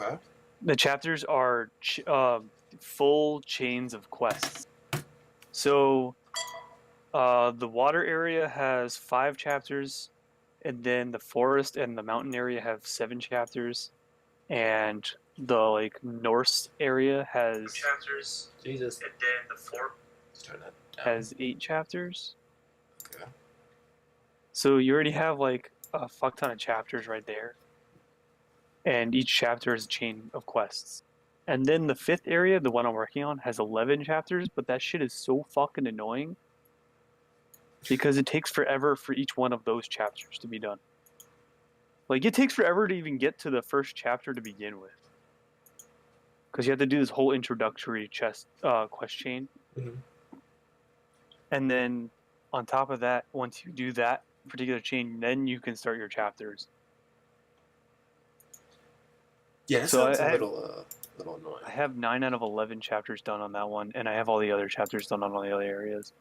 Okay. The chapters are full chains of quests. So the water area has 5 chapters, and then the forest and the mountain area have 7 chapters, and the like Norse area has chapters. Jesus. And then the fort Let's turn that down. has 8 chapters. Okay. So you already have like a fuck ton of chapters right there. And each chapter is a chain of quests. And then the 5th area, the one I'm working on, has 11 chapters, but that shit is so fucking annoying because it takes forever for each one of those chapters to be done. Like, it takes forever to even get to the first chapter to begin with. Because you have to do this whole introductory quest chain. Mm-hmm. And then on top of that, once you do that particular chain, then you can start your chapters. Yeah, that So sounds a little annoying. I have 9 out of 11 chapters done on that one, and I have all the other chapters done on all the other areas.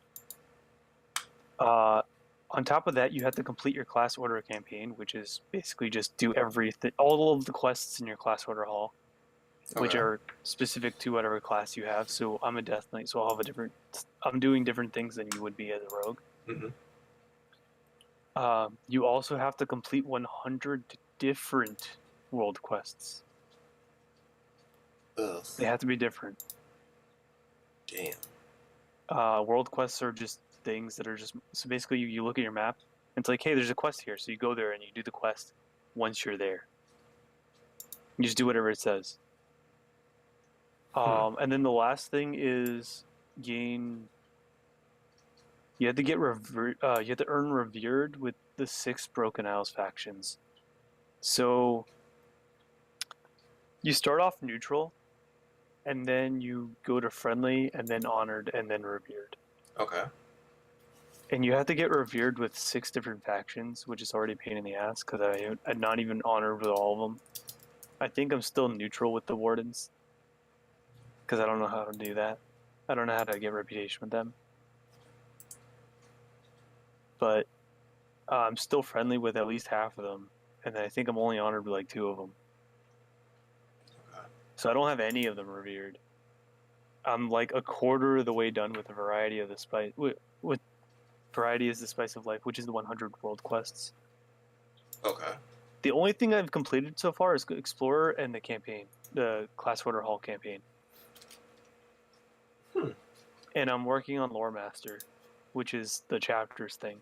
On top of that, you have to complete your class order campaign, which is basically just do everything, all of the quests in your class order hall, which Okay. are specific to whatever class you have. So I'm a Death Knight, so I'll have I'm doing different things than you would be as a rogue. Mm-hmm. You also have to complete 100 different world quests. Ugh. They have to be different. Damn. World quests are just things that are just so basically you look at your map and it's like, hey, there's a quest here, so you go there and you do the quest once you're there. You just do whatever it says. And then the last thing is gain. You have to get you have to earn revered with the 6 Broken Isles factions. So you start off neutral, and then you go to friendly, and then honored, and then revered. Okay. And you have to get revered with 6 different factions, which is already a pain in the ass because I'm not even honored with all of them. I think I'm still neutral with the Wardens because I don't know how to do that. I don't know how to get reputation with them. But I'm still friendly with at least half of them, and I think I'm only honored with like 2 of them. Okay. So I don't have any of them revered. I'm like a quarter of the way done with the Variety of the Spice. With Variety is the Spice of Life, which is the 100 world quests. Okay. The only thing I've completed so far is Explorer and the campaign, the Class Order Hall campaign. And I'm working on Lore Master, which is the chapters thing.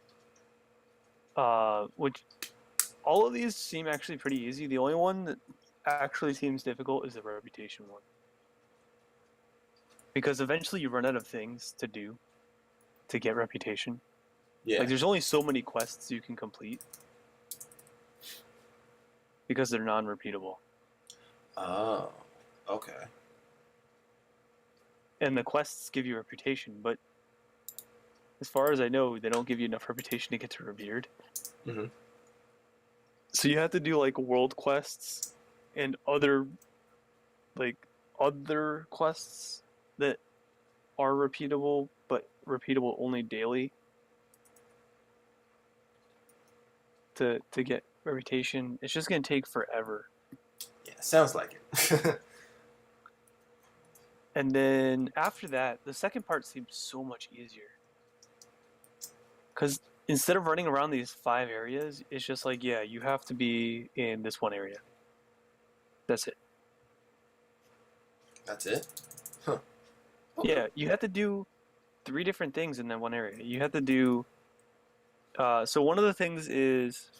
Which all of these seem actually pretty easy. The only one that actually seems difficult is the Reputation one. Because eventually you run out of things to do to get Reputation. Yeah. Like, there's only so many quests you can complete. Because they're non-repeatable. Oh, okay. And the quests give you reputation, but as far as I know, they don't give you enough reputation to get to Revered. Mm-hmm. So you have to do like world quests and other quests that are repeatable, but repeatable only daily to get reputation. It's just gonna take forever. Yeah, sounds like it. And then after that, the second part seems so much easier. Because instead of running around these 5 areas, it's just like, yeah, you have to be in this one area. That's it. That's it? Huh. Okay. Yeah, you have to do 3 different things in that one area. You have to do... so one of the things is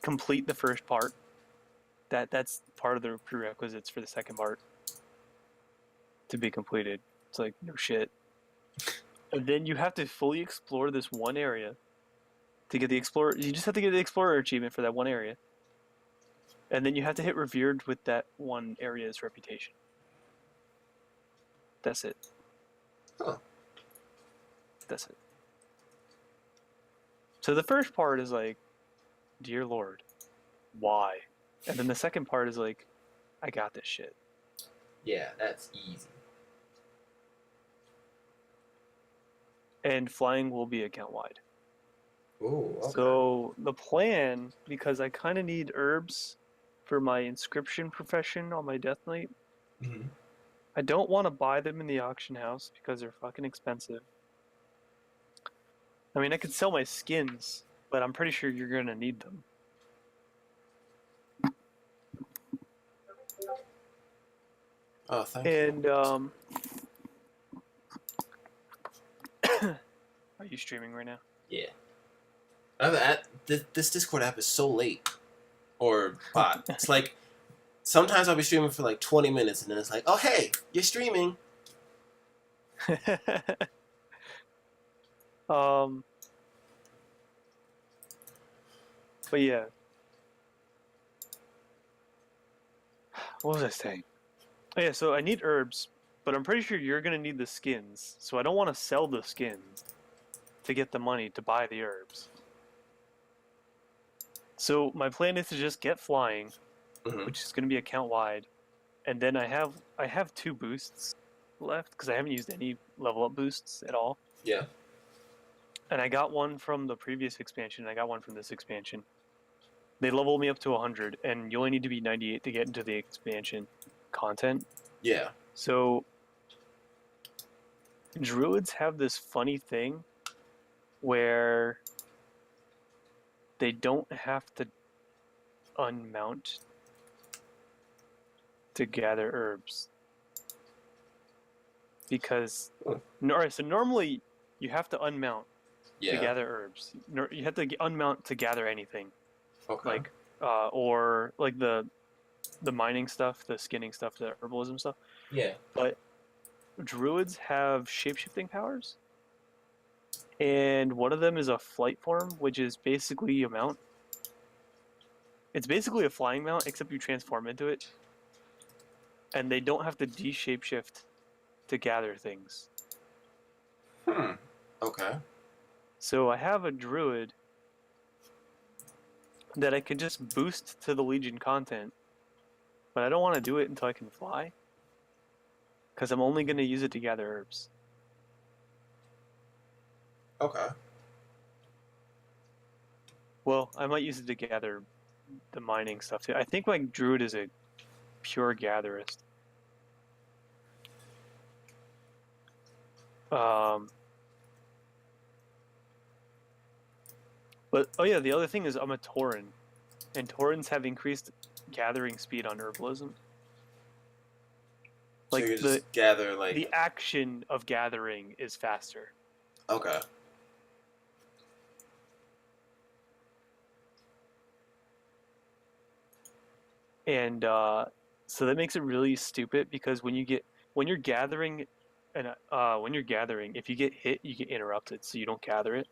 complete the first part. That's part of the prerequisites for the second part to be completed. It's like, no shit. And then you have to fully explore this one area to get the Explorer. You just have to get the Explorer achievement for that one area. And then you have to hit Revered with that one area's reputation. That's it. Huh. That's it. So the first part is like, dear Lord, why? And then the second part is like, I got this shit. Yeah, that's easy. And flying will be account wide. Ooh, okay. So the plan, because I kind of need herbs for my inscription profession on my Death Knight. Hmm. I don't want to buy them in the auction house because they're fucking expensive. I mean, I could sell my skins, but I'm pretty sure you're gonna need them. Oh, thank you. And are you streaming right now? Yeah. Other than that, this Discord app is so late. Or bot. It's like sometimes I'll be streaming for like 20 minutes and then it's like, oh hey, you're streaming. um, but yeah, what was I saying? Oh yeah, so I need herbs, but I'm pretty sure you're gonna need the skins. So I don't want to sell the skins to get the money to buy the herbs. So my plan is to just get flying, Hmm. which is gonna be account wide, and then I have 2 boosts left because I haven't used any level up boosts at all. Yeah. And I got one from the previous expansion. I got one from this expansion. They leveled me up to 100, and you only need to be 98 to get into the expansion content. Yeah. So, druids have this funny thing where they don't have to unmount to gather herbs. Because, alright, so normally you have to unmount to Yeah. gather herbs. You have to unmount to gather anything. Okay. Like or like the mining stuff, the skinning stuff, the herbalism stuff. Yeah. But druids have shapeshifting powers, and one of them is a flight form, which is basically a mount. It's basically a flying mount, except you transform into it, and they don't have to de-shapeshift to gather things. Okay. So I have a druid that I could just boost to the Legion content, but I don't want to do it until I can fly, because I'm only going to use it to gather herbs. Okay. Well, I might use it to gather the mining stuff too. I think my druid is a pure gatherist. But oh yeah, the other thing is I'm a Tauren, and Taurens have increased gathering speed on herbalism. Like so you just gather like the action of gathering is faster. Okay. And so that makes it really stupid because when you're gathering, and when you're gathering, if you get hit, you get interrupted, so you don't gather it.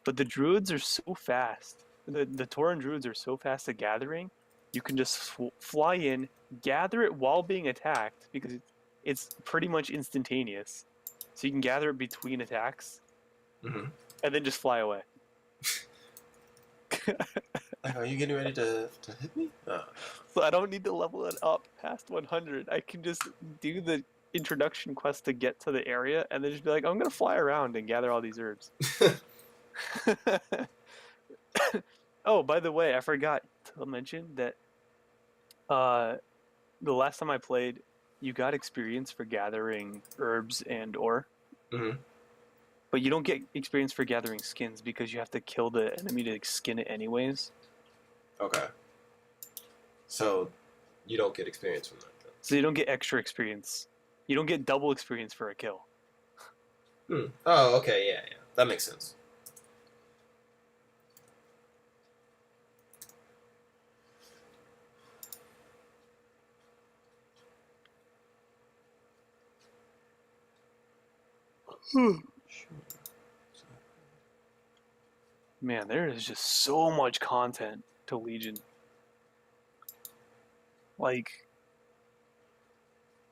But the druids are so fast. The Tauren druids are so fast at gathering. You can just fly in, gather it while being attacked because it's pretty much instantaneous. So you can gather it between attacks, and then just fly away. Like, are you getting ready to hit me? Oh. So I don't need to level it up past 100. I can just do the introduction quest to get to the area, and then just be like, I'm gonna fly around and gather all these herbs. Oh, by the way, I forgot to mention that the last time I played, you got experience for gathering herbs and ore. But you don't get experience for gathering skins because you have to kill the enemy to skin it anyways. Okay. So you don't get experience from that then. So you don't get extra experience. You don't get double experience for a kill. Oh, okay, yeah. That makes sense. Man, there is just so much content to Legion. Like,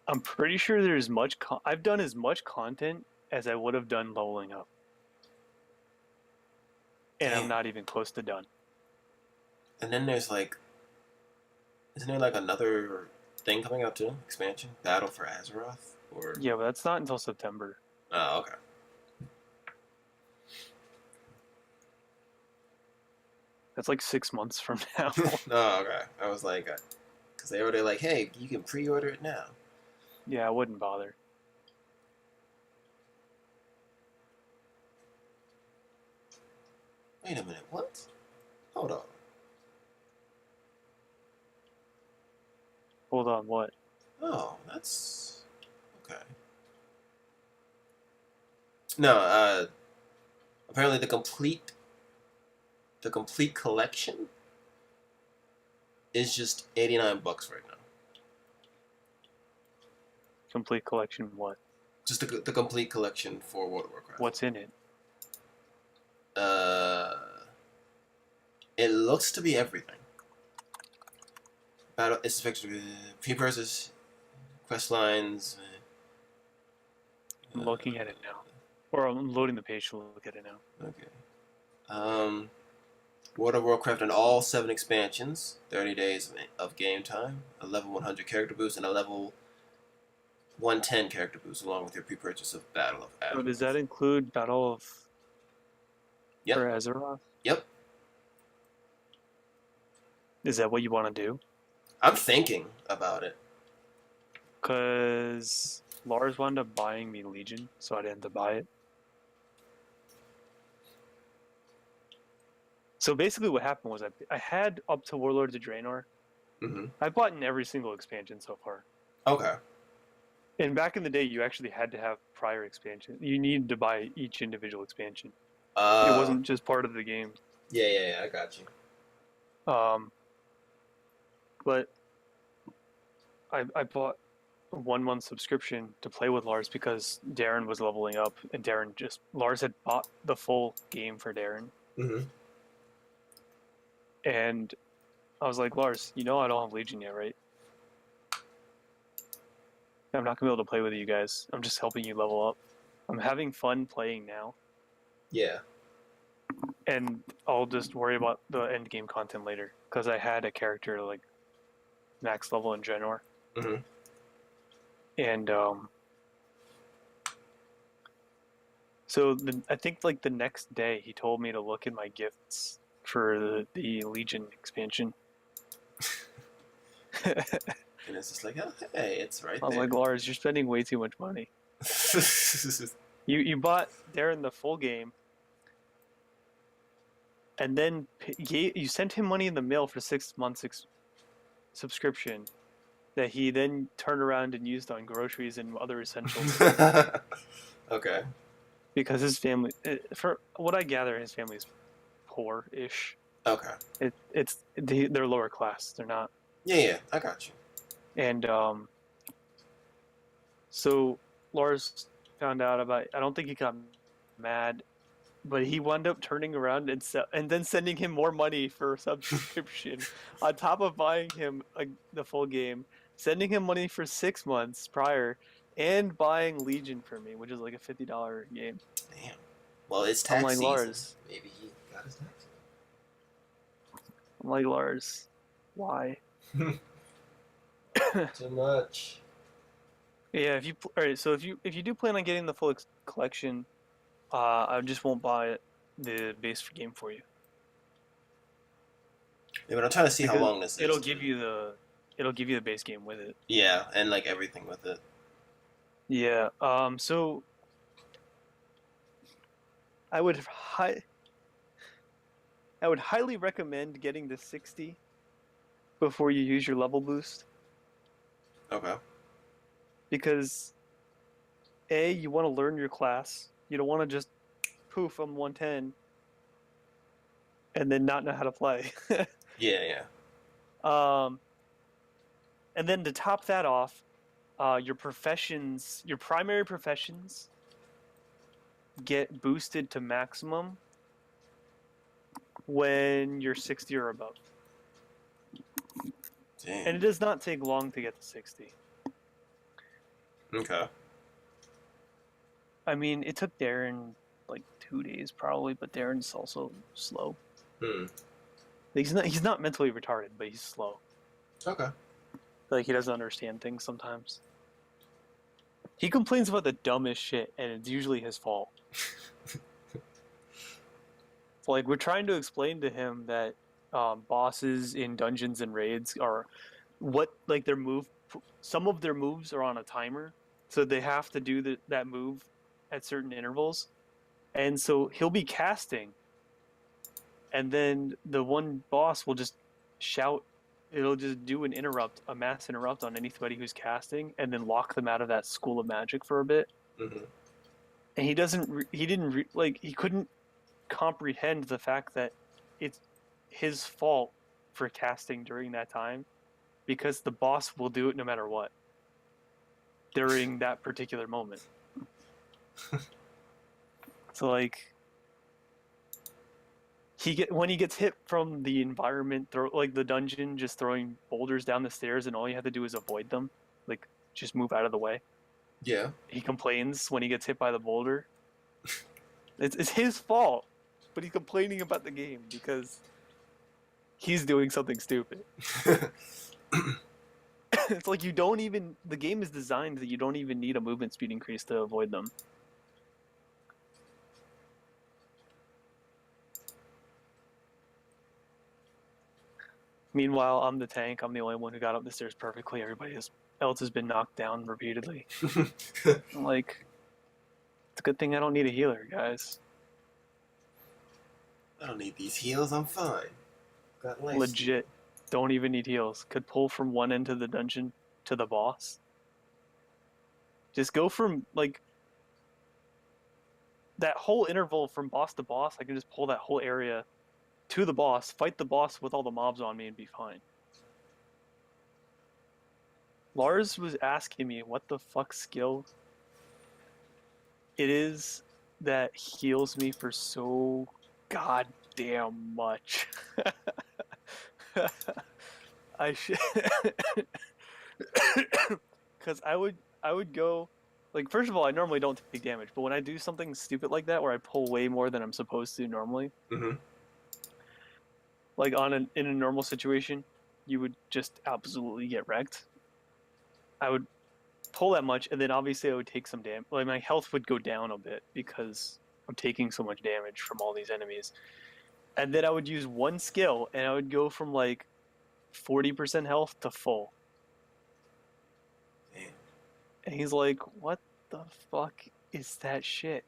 I'm pretty sure there's much. I've done as much content as I would have done leveling up, and I'm not even close to done. And then there's like, isn't there like another thing coming out too? Expansion, Battle for Azeroth, or Yeah, but that's not until September. Oh, okay. That's like 6 months from now. Oh, okay. I was like, because they already like, hey, you can pre-order it now. Yeah, I wouldn't bother. Wait a minute, what? Hold on. Hold on, what? Oh, that's okay. No, apparently the complete collection is just $89 right now. Complete collection, what? Just the complete collection for World of Warcraft. What's in it? Uh, it looks to be everything. Battle, it's pre-purchase, quest lines. I'm looking at it now. Or I'm loading the page to look at it now. Okay. World of Warcraft and all 7 expansions, 30 days of game time, a level 100 character boost, and a level 110 character boost, along with your pre-purchase of Battle of Azeroth. So does that include Battle of Yep. for Azeroth? Yep. Is that what you want to do? I'm thinking about it. Because Lars wound up buying me Legion, so I didn't have to buy it. So basically what happened was I had up to Warlords of Draenor. Mm-hmm. I bought in every single expansion so far. Okay. And back in the day, you actually had to have prior expansion. You needed to buy each individual expansion. It wasn't just part of the game. Yeah, I got you. But I bought a 1 month subscription to play with Lars because Darren was leveling up, and Lars had bought the full game for Darren. Mm-hmm. And I was like, Lars, you know I don't have Legion yet, right? I'm not gonna be able to play with you guys. I'm just helping you level up. I'm having fun playing now, Yeah. and I'll just worry about the end game content later because I had a character like max level in Draenor. Mm-hmm. And so I think like the next day he told me to look in my gifts for the Legion expansion. And it's just like, oh, hey, it's right I was there. like, Lars, you're spending way too much money. You bought Darren the full game, and then you sent him money in the mail for 6 months subscription that he then turned around and used on groceries and other essentials. Okay. Because his family, for what I gather, his family's poor-ish. Okay. They're lower class. They're not. Yeah, I got you. And so Lars found out about. I don't think he got mad, but he wound up turning around and then sending him more money for subscription on top of buying him the full game, sending him money for 6 months prior, and buying Legion for me, which is like a $50 game. Damn. Well, it's tax like, season. Lars. Maybe he got his tax. I'm like, Lars, why? Too much. Yeah, all right. So if you do plan on getting the full collection, I just won't buy the base game for you. Yeah, but I'm trying to see how long this is. It'll give you the base game with it. Yeah, and like everything with it. Yeah. So I would highly recommend getting the 60 before you use your level boost. Okay. Because you want to learn your class. You don't want to just poof on 110 and then not know how to play. Yeah. And then to top that off, your primary professions get boosted to maximum when you're 60 or above. Damn. And it does not take long to get to 60. Okay. I mean, it took Darren like 2 days probably, but Darren's also slow. He's not mentally retarded, but he's slow. Okay. Like he doesn't understand things sometimes. He complains about the dumbest shit, and it's usually his fault. Like we're trying to explain to him that bosses in dungeons and raids are what like their move. Some of their moves are on a timer, so they have to do that move at certain intervals. And so he'll be casting, and then the one boss will just shout. It'll just do an interrupt, a mass interrupt on anybody who's casting, and then lock them out of that school of magic for a bit. Mm-hmm. And he didn't like he couldn't comprehend the fact that it's his fault for casting during that time, because the boss will do it no matter what during that particular moment. So like when he gets hit from the environment, like the dungeon, just throwing boulders down the stairs, and all you have to do is avoid them, like just move out of the way. Yeah. He complains when he gets hit by the boulder. It's his fault, but he's complaining about the game because he's doing something stupid. It's like the game is designed that you don't even need a movement speed increase to avoid them. Meanwhile, I'm the tank. I'm the only one who got up the stairs perfectly. Everybody else has been knocked down repeatedly. Like, it's a good thing I don't need a healer, guys. I don't need these heals. I'm fine. Got life. Legit. Don't even need heals. Could pull from one end of the dungeon to the boss. Just go from, like, that whole interval from boss to boss. I can just pull that whole area to the boss, fight the boss with all the mobs on me, and be fine. Lars was asking me what the fuck skill it is that heals me for so goddamn much. I should, because I would go, like, first of all, I normally don't take damage, but when I do something stupid like that, where I pull way more than I'm supposed to normally, like in a normal situation, you would just absolutely get wrecked. I would pull that much, and then obviously I would take some damage. Like, my health would go down a bit because I'm taking so much damage from all these enemies. And then I would use one skill, and I would go from like 40% health to full. Damn. And he's like, "What the fuck is that shit?"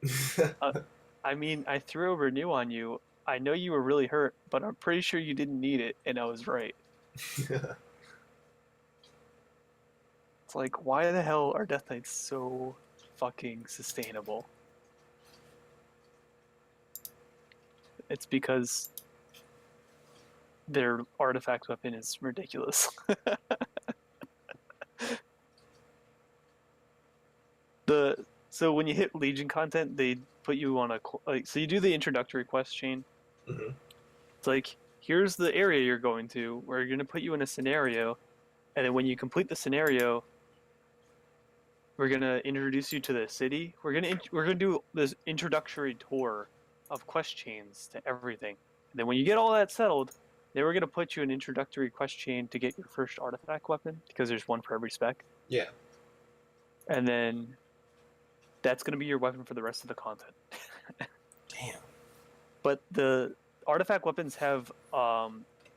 I mean, I threw a renew on you. I know you were really hurt, but I'm pretty sure you didn't need it, and I was right. It's like, why the hell are Death Knights so fucking sustainable? It's because their artifact weapon is ridiculous. So when you hit Legion content, they put you on so you do the introductory quest chain. Mm-hmm. It's like, here's the area you're going to. We're going to put you in a scenario, and then when you complete the scenario, we're going to introduce you to the city. We're going to do this introductory tour of quest chains to everything. And then when you get all that settled, then we're going to put you an introductory quest chain to get your first artifact weapon, because there's one for every spec. Yeah. And then that's going to be your weapon for the rest of the content. Damn. But the artifact weapons have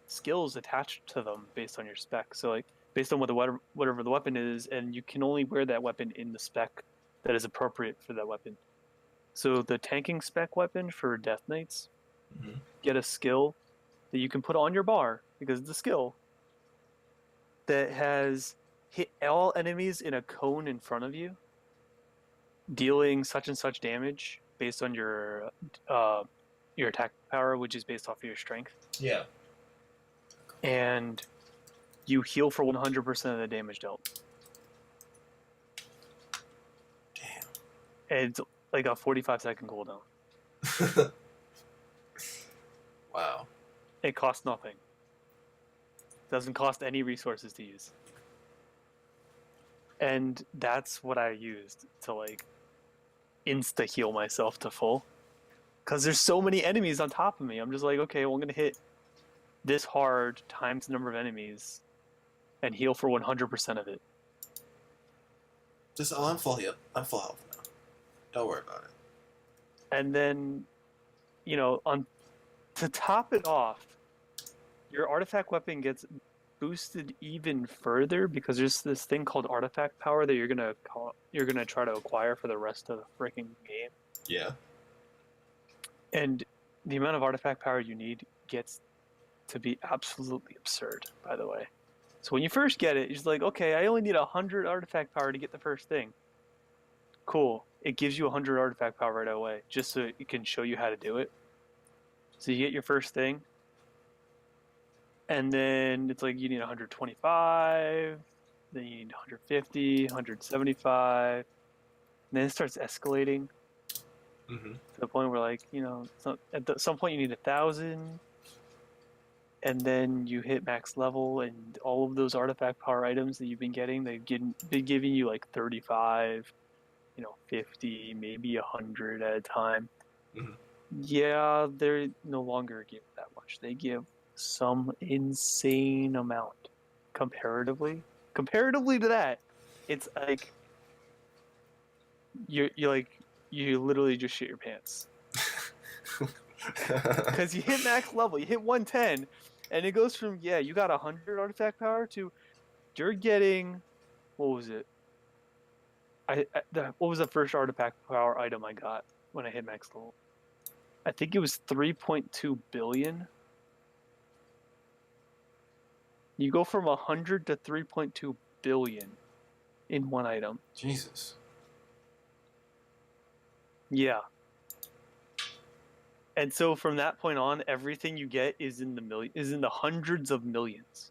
skills attached to them based on your spec. So, like, based on whatever the weapon is, and you can only wear that weapon in the spec that is appropriate for that weapon. So the tanking spec weapon for Death Knights, get a skill that you can put on your bar, because it's a skill that has hit all enemies in a cone in front of you, dealing such and such damage based on your attack power, which is based off of your strength. Yeah. And you heal for 100% of the damage dealt. Damn. And it's like a 45-second cooldown. Wow. It costs nothing. Doesn't cost any resources to use. And that's what I used to, like, insta heal myself to full. Because there's so many enemies on top of me. I'm just like, okay, well, I'm going to hit this hard times the number of enemies and heal for 100% of it. I'm full health. I'm full health now. Don't worry about it. And then, to top it off, your artifact weapon gets boosted even further because there's this thing called artifact power that you're gonna try to acquire for the rest of the freaking game. Yeah. And the amount of artifact power you need gets to be absolutely absurd, by the way. So when you first get it, you're just like, okay, I only need 100 artifact power to get the first thing. Cool. It gives you 100 artifact power right away, just so it can show you how to do it. So you get your first thing, and then it's like you need 125, then you need 150, 175, and then it starts escalating Mm-hmm. to the point where, like, some point you need 1,000, and then you hit max level, and all of those artifact power items that you've been getting, they've been giving you like 35, 50, maybe 100 at a time. Mm-hmm. Yeah, they're no longer give that much. They give some insane amount comparatively. Comparatively to that, it's like you literally just shit your pants because you hit max level, you hit 110, and it goes from you got 100 artifact power to you're getting, what was it? What was the first artifact power item I got when I hit max level? I think it was 3.2 billion. You go from 100 to 3.2 billion in one item. Jesus. Yeah. And so from that point on, everything you get is in the hundreds of millions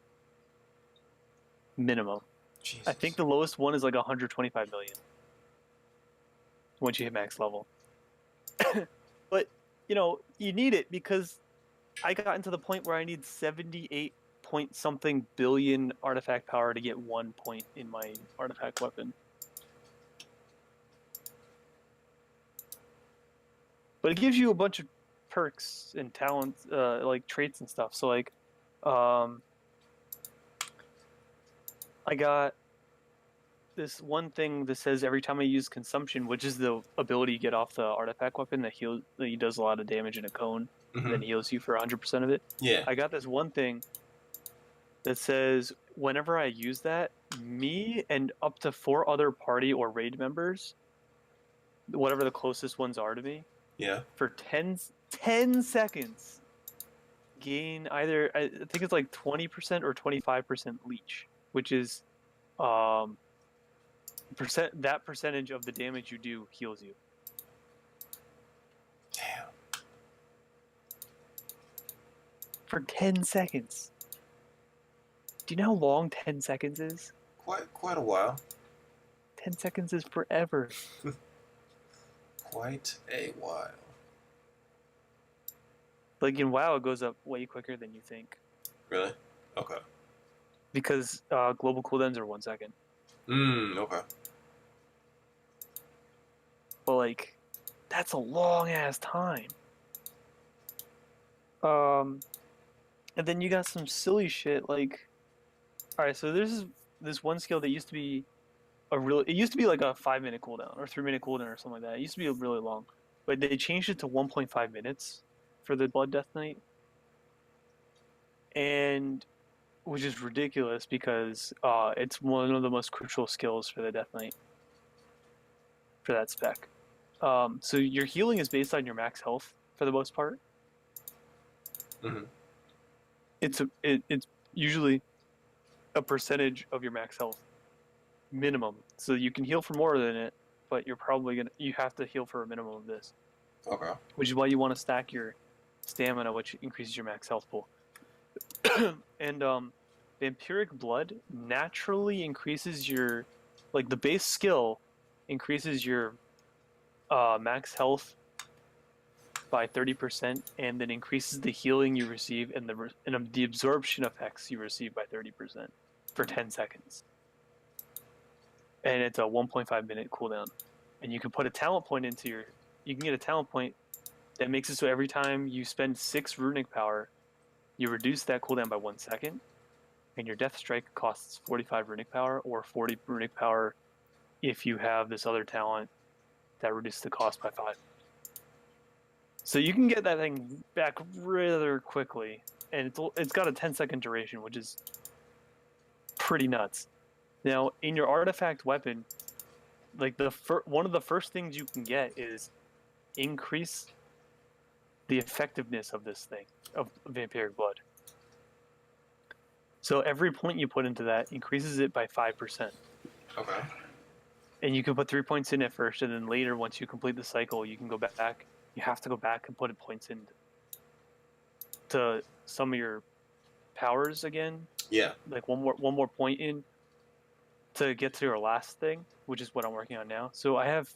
minimum. Jesus. I think the lowest one is like 125 million once you hit max level. But you need it because I got into the point where I need 78 point something billion artifact power to get 1 point in my artifact weapon. But it gives you a bunch of perks and talents, like traits and stuff. So like, I got this one thing that says every time I use consumption, which is the ability you get off the artifact weapon that he does a lot of damage in a cone, Mm-hmm. and then heals you for 100% of it. Yeah. I got this one thing that says whenever I use that, me and up to 4 other party or raid members, whatever the closest ones are to me, Yeah. for 10 seconds, gain either, I think it's like 20% or 25% leech, which is that percentage of the damage you do heals you. Damn. For 10 seconds. Do you know how long 10 seconds is? Quite a while. 10 seconds is forever. Quite a while. Like in WoW, it goes up way quicker than you think. Really? Okay. Because global cooldowns are 1 second. Okay. But like, that's a long ass time. And then you got some silly shit like, all right, so there's this one skill that used to be it used to be like a 5-minute cooldown or 3-minute cooldown or something like that. It used to be really long, but they changed it to 1.5 minutes for the Blood Death Knight, and which is ridiculous because it's one of the most crucial skills for the Death Knight for that spec. So your healing is based on your max health for the most part. Mm-hmm. It's usually a percentage of your max health minimum. So you can heal for more than it, but you have to heal for a minimum of this. Okay. Which is why you want to stack your stamina, which increases your max health pool. And Vampiric Blood naturally increases your, like the base skill increases your max health by 30%, and then increases the healing you receive and the absorption effects you receive by 30% for 10 seconds. And it's a 1.5 minute cooldown. And you can put a talent point you can get a talent point that makes it so every time you spend 6 runic power, you reduce that cooldown by 1 second, and your Death Strike costs 45 runic power, or 40 runic power if you have this other talent that reduces the cost by 5. So you can get that thing back rather quickly and it's got a 10-second duration, which is pretty nuts. Now, in your artifact weapon, like one of the first things you can get is increase the effectiveness of this thing of vampiric blood. So every point you put into that increases it by 5%. Okay. And you can put 3 points in at first, and then later, once you complete the cycle, you can go back. You have to go back and put points in to some of your powers again. Yeah. Like one more point in to get to your last thing, which is what I'm working on now. So I have,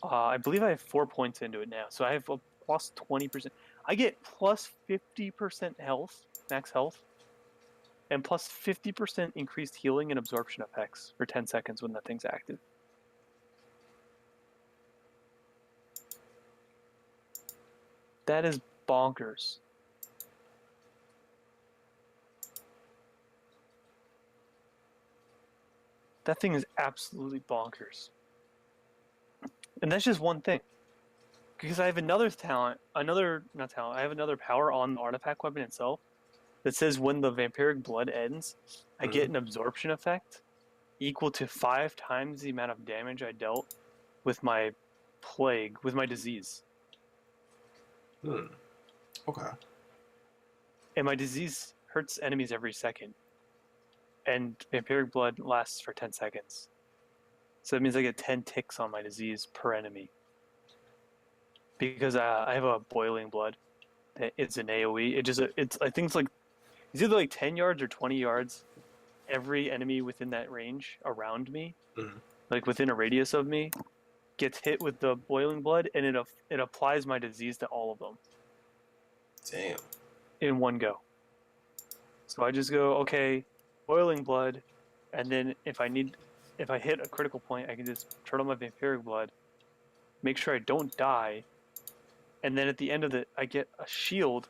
I believe I have 4 points into it now. So I have a plus 20%. I get plus 50% health, max health, and plus 50% increased healing and absorption effects for 10 seconds when that thing's active. That is bonkers. That thing is absolutely bonkers. And that's just one thing. Because I have another talent, I have another power on the artifact weapon itself that says when the vampiric blood ends, I get an absorption effect equal to 5 times the amount of damage I dealt with my plague, with my disease. Okay. And my disease hurts enemies every second. And vampiric blood lasts for 10 seconds. So that means I get 10 ticks on my disease per enemy. Because I have a boiling blood. It's an AoE. I think it's either like 10 yards or 20 yards. Every enemy within that range around me, like within a radius of me, gets hit with the boiling blood, and it applies my disease to all of them. Damn. In one go. So I just go, okay, boiling blood, and then if I hit a critical point, I can just turn on my vampiric blood, make sure I don't die, and then at the end of it, I get a shield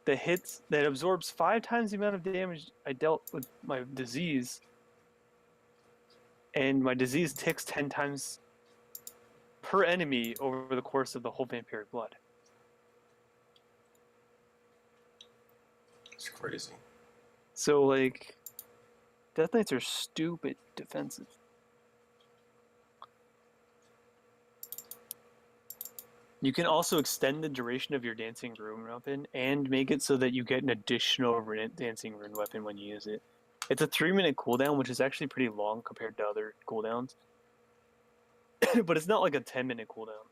that absorbs 5 times the amount of damage I dealt with my disease, and my disease ticks 10 times per enemy over the course of the whole vampiric blood. It's crazy. So, like, Death Knights are stupid defensive. You can also extend the duration of your Dancing Rune weapon and make it so that you get an additional Dancing Rune weapon when you use it. It's a 3-minute cooldown, which is actually pretty long compared to other cooldowns. But it's not like a 10-minute cooldown,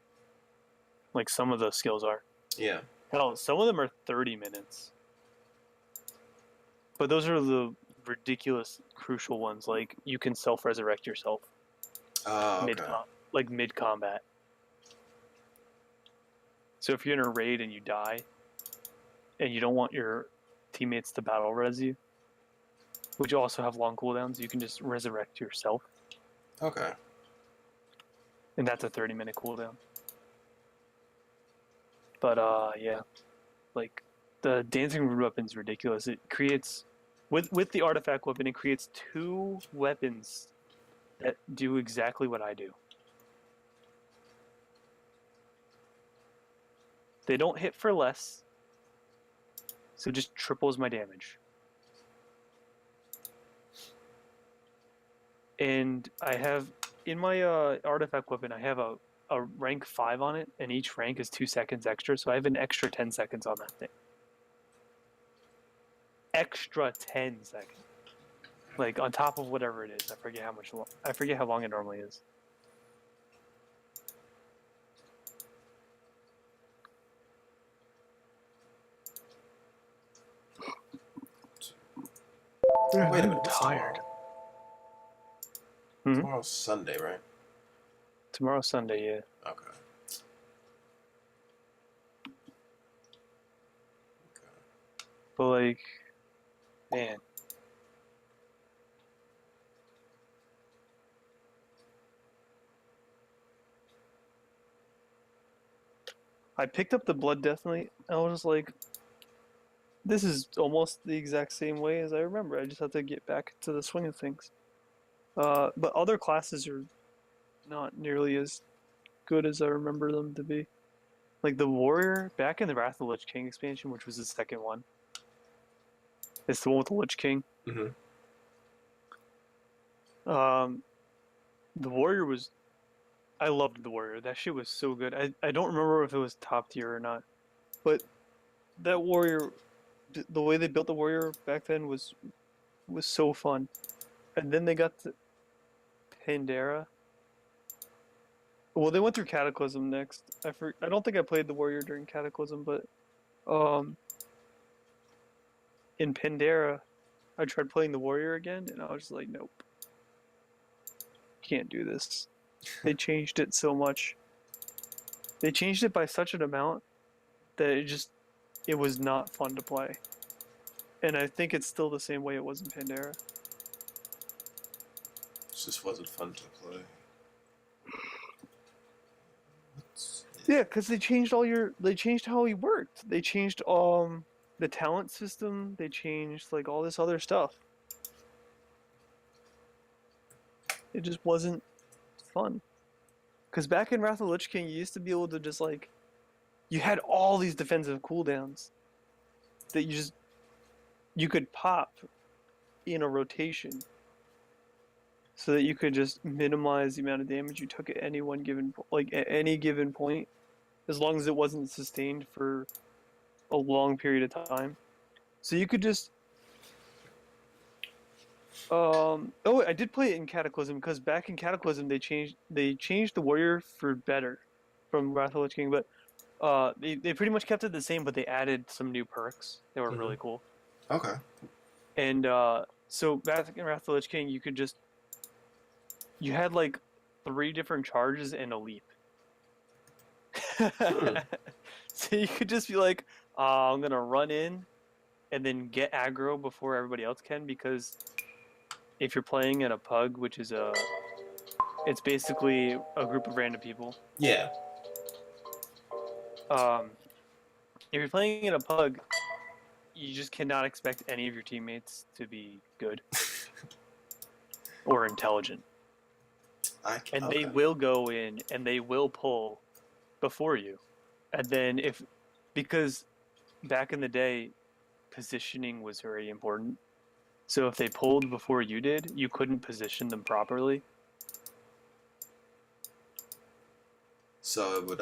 like some of the skills are. Yeah. Hell, some of them are 30 minutes. But those are the ridiculous, crucial ones. Like, you can self-resurrect yourself. Oh, okay. Mid-combat. So if you're in a raid and you die, and you don't want your teammates to battle res you, which also have long cooldowns, you can just resurrect yourself. Okay. And that's a 30-minute cooldown. But yeah, like the Dancing Rune weapon is ridiculous. It creates, with the artifact weapon, it creates 2 weapons that do exactly what I do. They don't hit for less, so it just triples my damage. And I have, in my artifact weapon, I have a rank 5 on it, and each rank is 2 seconds extra, so I have an extra 10 seconds on that thing. Extra 10 seconds. Like, on top of whatever it is. I forget how long it normally is. Wait a minute. I'm tired. Tomorrow's Sunday, right? Tomorrow's Sunday, yeah. Okay. But, like, man. I picked up the Blood Death Knight, and I was just like, this is almost the exact same way as I remember. I just have to get back to the swing of things. But other classes are not nearly as good as I remember them to be. Like the warrior back in the Wrath of the Lich King expansion, which was the second one. It's the one with the Lich King. Mm-hmm. The warrior was. I loved the warrior. That shit was so good. I don't remember if it was top tier or not, but that warrior, the way they built the warrior back then was so fun. And then they got to Pandera. Well, they went through Cataclysm next. I don't think I played the warrior during Cataclysm, but um, in Pandera, I tried playing the warrior again, and I was just like, nope, can't do this. They changed it so much. They changed it by such an amount that it was not fun to play. And I think it's still the same way it was in Pandera. It just wasn't fun to play. Yeah, because they changed they changed how he worked. They changed the talent system. They changed like all this other stuff. It just wasn't fun. Because back in Wrath of the Lich King, you used to be able to just like, you had all these defensive cooldowns that you could pop in a rotation, so that you could just minimize the amount of damage you took at any one given at any given point, as long as it wasn't sustained for a long period of time. So you could just oh, I did play it in Cataclysm, because back in Cataclysm they changed the warrior for better from Wrath of the Lich King, but they pretty much kept it the same, but they added some new perks that were really cool. Okay. And so back in Wrath of the Lich King, you had like 3 different charges and a leap. So you could just be like, I'm gonna run in and then get aggro before everybody else can, because if you're playing at a pug, which is it's basically a group of random people. Yeah. If you're playing in a pug, you just cannot expect any of your teammates to be good or intelligent. And they will go in and they will pull before you. And then because back in the day, positioning was very important. So if they pulled before you did, you couldn't position them properly. So it would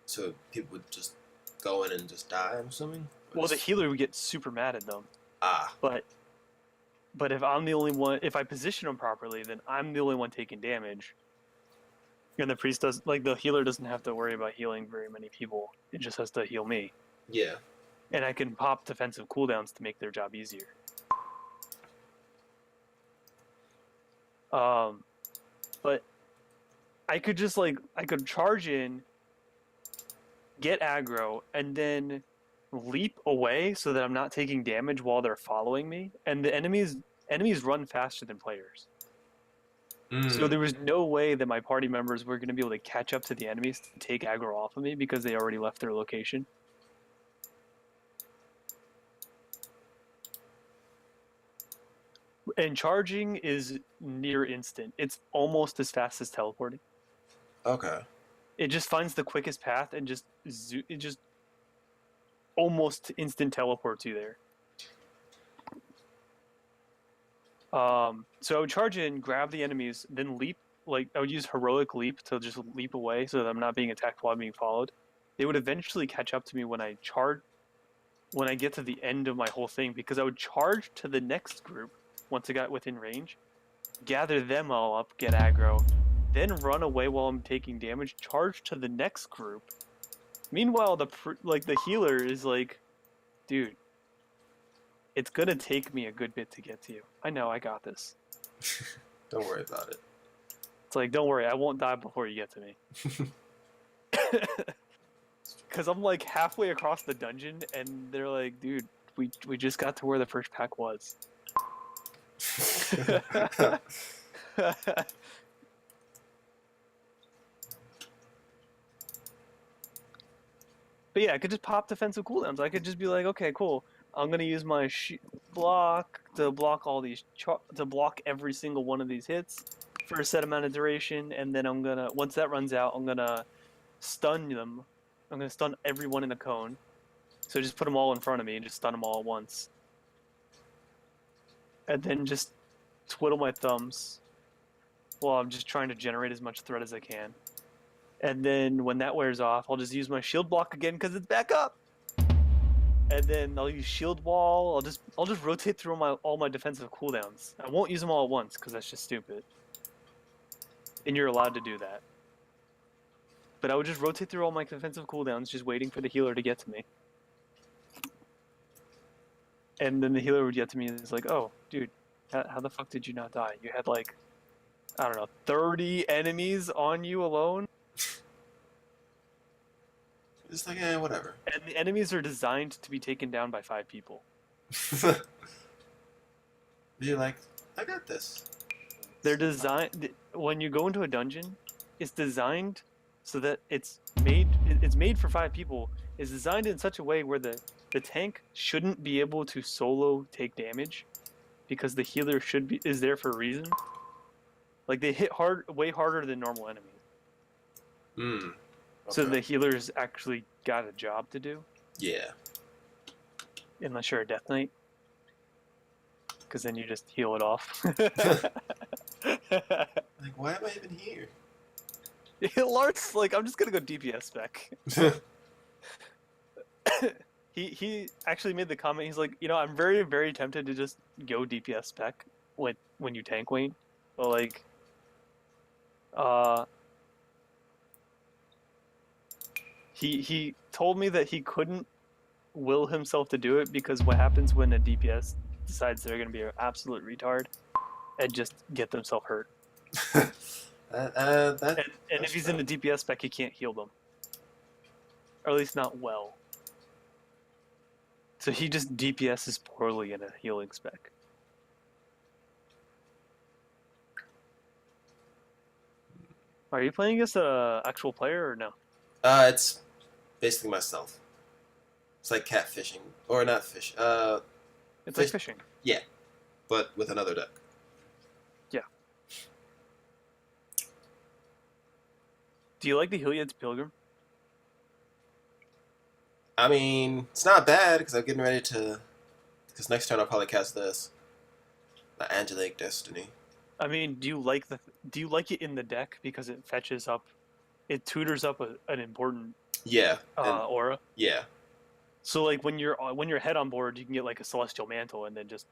so people would just go in and just die, I'm assuming? Well, the healer would get super mad at them. Ah. But if I'm the only one, if I position them properly, then I'm the only one taking damage. And the priest the healer doesn't have to worry about healing very many people. It just has to heal me. Yeah. And I can pop defensive cooldowns to make their job easier. But I could just I could charge in, get aggro, and then leap away so that I'm not taking damage while they're following me. And the enemies run faster than players. So there was no way that my party members were going to be able to catch up to the enemies to take aggro off of me, because they already left their location. And charging is near instant. It's almost as fast as teleporting. Okay. It just finds the quickest path and it just almost instant teleports you there. So I would charge in, grab the enemies, then leap. I would use heroic leap to just leap away so that I'm not being attacked while I'm being followed. They would eventually catch up to me when I get to the end of my whole thing, because I would charge to the next group once I got within range, gather them all up, get aggro, then run away while I'm taking damage, charge to the next group. Meanwhile, the healer is like, dude, it's gonna take me a good bit to get to you. I know, I got this. Don't worry about it. It's like, don't worry, I won't die before you get to me. Because I'm like halfway across the dungeon, and they're like, dude, we just got to where the first pack was. But yeah, I could just pop defensive cooldowns. I could just be like, okay, cool. I'm gonna use my block to block all these to block every single one of these hits for a set amount of duration, and then once that runs out, I'm gonna stun them. I'm gonna stun everyone in the cone. So just put them all in front of me and just stun them all at once. And then just twiddle my thumbs while I'm just trying to generate as much threat as I can. And then when that wears off, I'll just use my shield block again because it's back up. And then I'll use shield wall. I'll just rotate through all my defensive cooldowns. I won't use them all at once because that's just stupid. And you're allowed to do that. But I would just rotate through all my defensive cooldowns, just waiting for the healer to get to me. And then the healer would get to me and it's like, oh, dude, how the fuck did you not die? You had like, I don't know, 30 enemies on you alone? It's like, whatever. And the enemies are designed to be taken down by 5 people. You're like, I got this. They're designed, when you go into a dungeon, it's designed so that it's made for 5 people. It's designed in such a way where the tank shouldn't be able to solo take damage because the healer is there for a reason. Like they hit way harder than normal enemies. Hmm. Okay. So the healer's actually got a job to do. Yeah. Unless you're a Death Knight. Because then you just heal it off. Like, why am I even here? Lart's like, I'm just gonna go DPS spec. He actually made the comment, he's like, I'm very, very tempted to just go DPS spec when you tank Wayne. But like, he told me that he couldn't will himself to do it because what happens when a DPS decides they're going to be an absolute retard and just get themselves hurt. And if he's in the DPS spec, he can't heal them. Or at least not well. So he just DPSs poorly in a healing spec. Are you playing against an actual player or no? It's basically myself. It's like catfishing. Or not fish. It's like fishing. Yeah. But with another deck. Yeah. Do you like the Heliod's Pilgrim? I mean, it's not bad because I'm getting ready to. Because next turn I'll probably cast this, the Angelic Destiny. I mean, do you like it in the deck because it fetches up, it tutors up an important aura? Yeah. So like when you're head on board, you can get like a Celestial Mantle and then just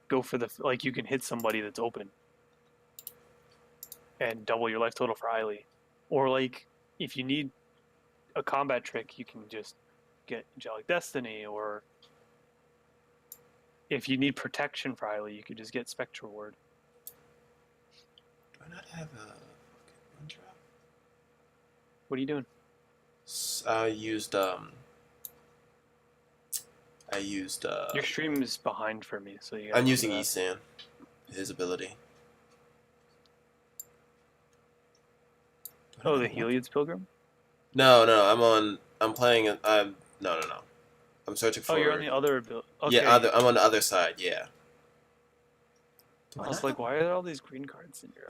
go for you can hit somebody that's open and double your life total for Hylie. Or like if you need a combat trick, you can just get Angelic Destiny, or if you need protection for Hylie, you could just get Spectral Ward. Do I not have a fucking one drop? What are you doing? I used Your stream is behind for me, so you. I'm using Isan, his ability. Oh, the Heliod's Pilgrim? No, I'm playing. No. I'm searching for. Oh, you're on the other ability. Okay. Yeah, I'm on the other side. Yeah. I was like, why are there all these green cards in your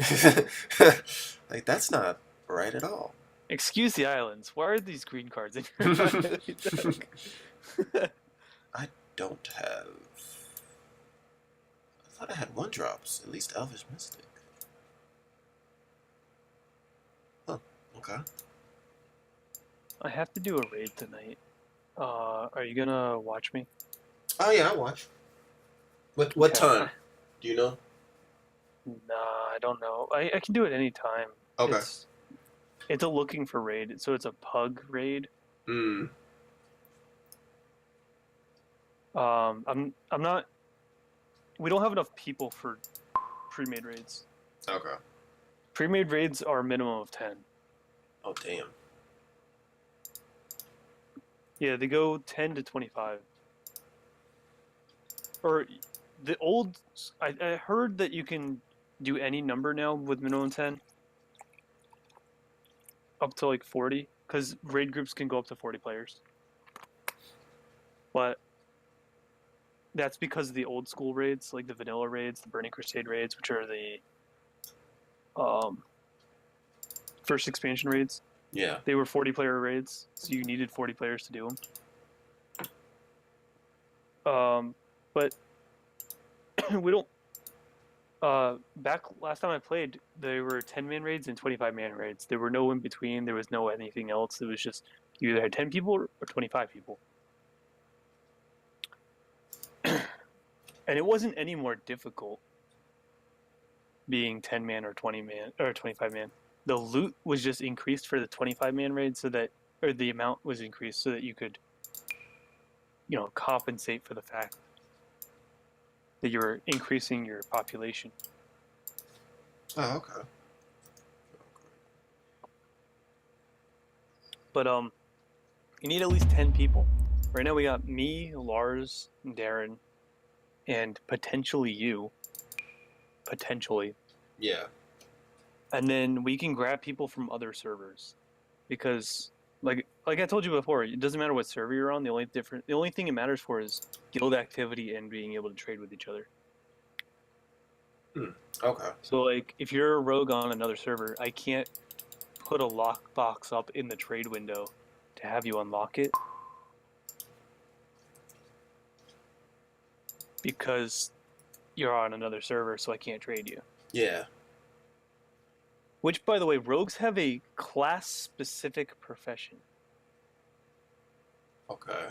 Like, that's not right at all. Excuse the islands. Why are these green cards in your I don't have. I thought I had one drops. At least Elvish Mystic. Huh. Okay. I have to do a raid tonight. Are you gonna watch me? Oh yeah, I watch. What time? Do you know? Nah, I don't know. I can do it any time. Okay. It's a looking for raid, so it's a pug raid. Hmm. I'm not. We don't have enough people for pre-made raids. Okay. Pre-made raids are a minimum of 10. Oh damn. Yeah, they go 10 to 25. Or the old. I heard that you can do any number now with minimum 10. Up to like 40, because raid groups can go up to 40 players. But that's because of the old school raids, like the vanilla raids, the Burning Crusade raids, which are the for first expansion raids. Yeah. They were 40-player raids, so you needed 40 players to do them. But we don't. Back last time I played, there were 10-man raids and 25-man raids. There were no in between. There was no anything else. It was just you either had 10 people or 25 people. And it wasn't any more difficult being 10-man or 20-man or 25-man. The loot was just increased for the 25-man raid or the amount was increased so that you could, compensate for the fact that you're increasing your population. Oh, okay. But you need at least 10 people. Right now we got me, Lars, Darren, and potentially you. Potentially. Yeah. And then we can grab people from other servers, because like I told you before, it doesn't matter what server you're on. The only thing it matters for is guild activity and being able to trade with each other. Okay. So like if you're a rogue on another server, I can't put a lockbox up in the trade window to have you unlock it, because you're on another server, so I can't trade you. Yeah. Which, by the way, rogues have a class-specific profession Okay.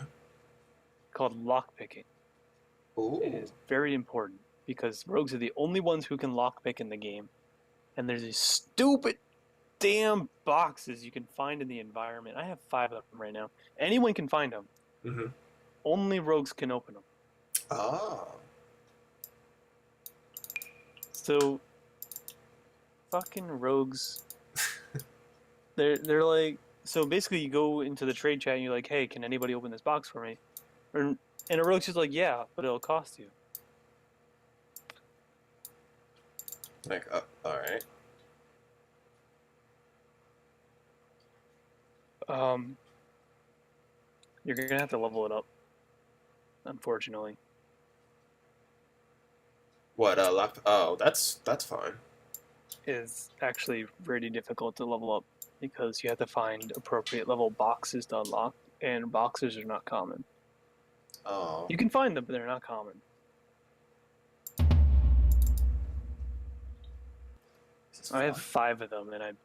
called lockpicking. Ooh. It is very important because rogues are the only ones who can lockpick in the game. And there's these stupid damn boxes you can find in the environment. I have 5 of them right now. Anyone can find them. Mm-hmm. Only rogues can open them. Oh. So, fucking rogues. They're like, so basically you go into the trade chat and you're like, hey, can anybody open this box for me? And a rogue's just like, yeah, but it'll cost you. Like, all right. You're gonna have to level it up, unfortunately. What? Oh, that's fine. Is actually really difficult to level up because you have to find appropriate level boxes to unlock, and boxes are not common. Oh. You can find them, but they're not common. I have 5 of them, and I've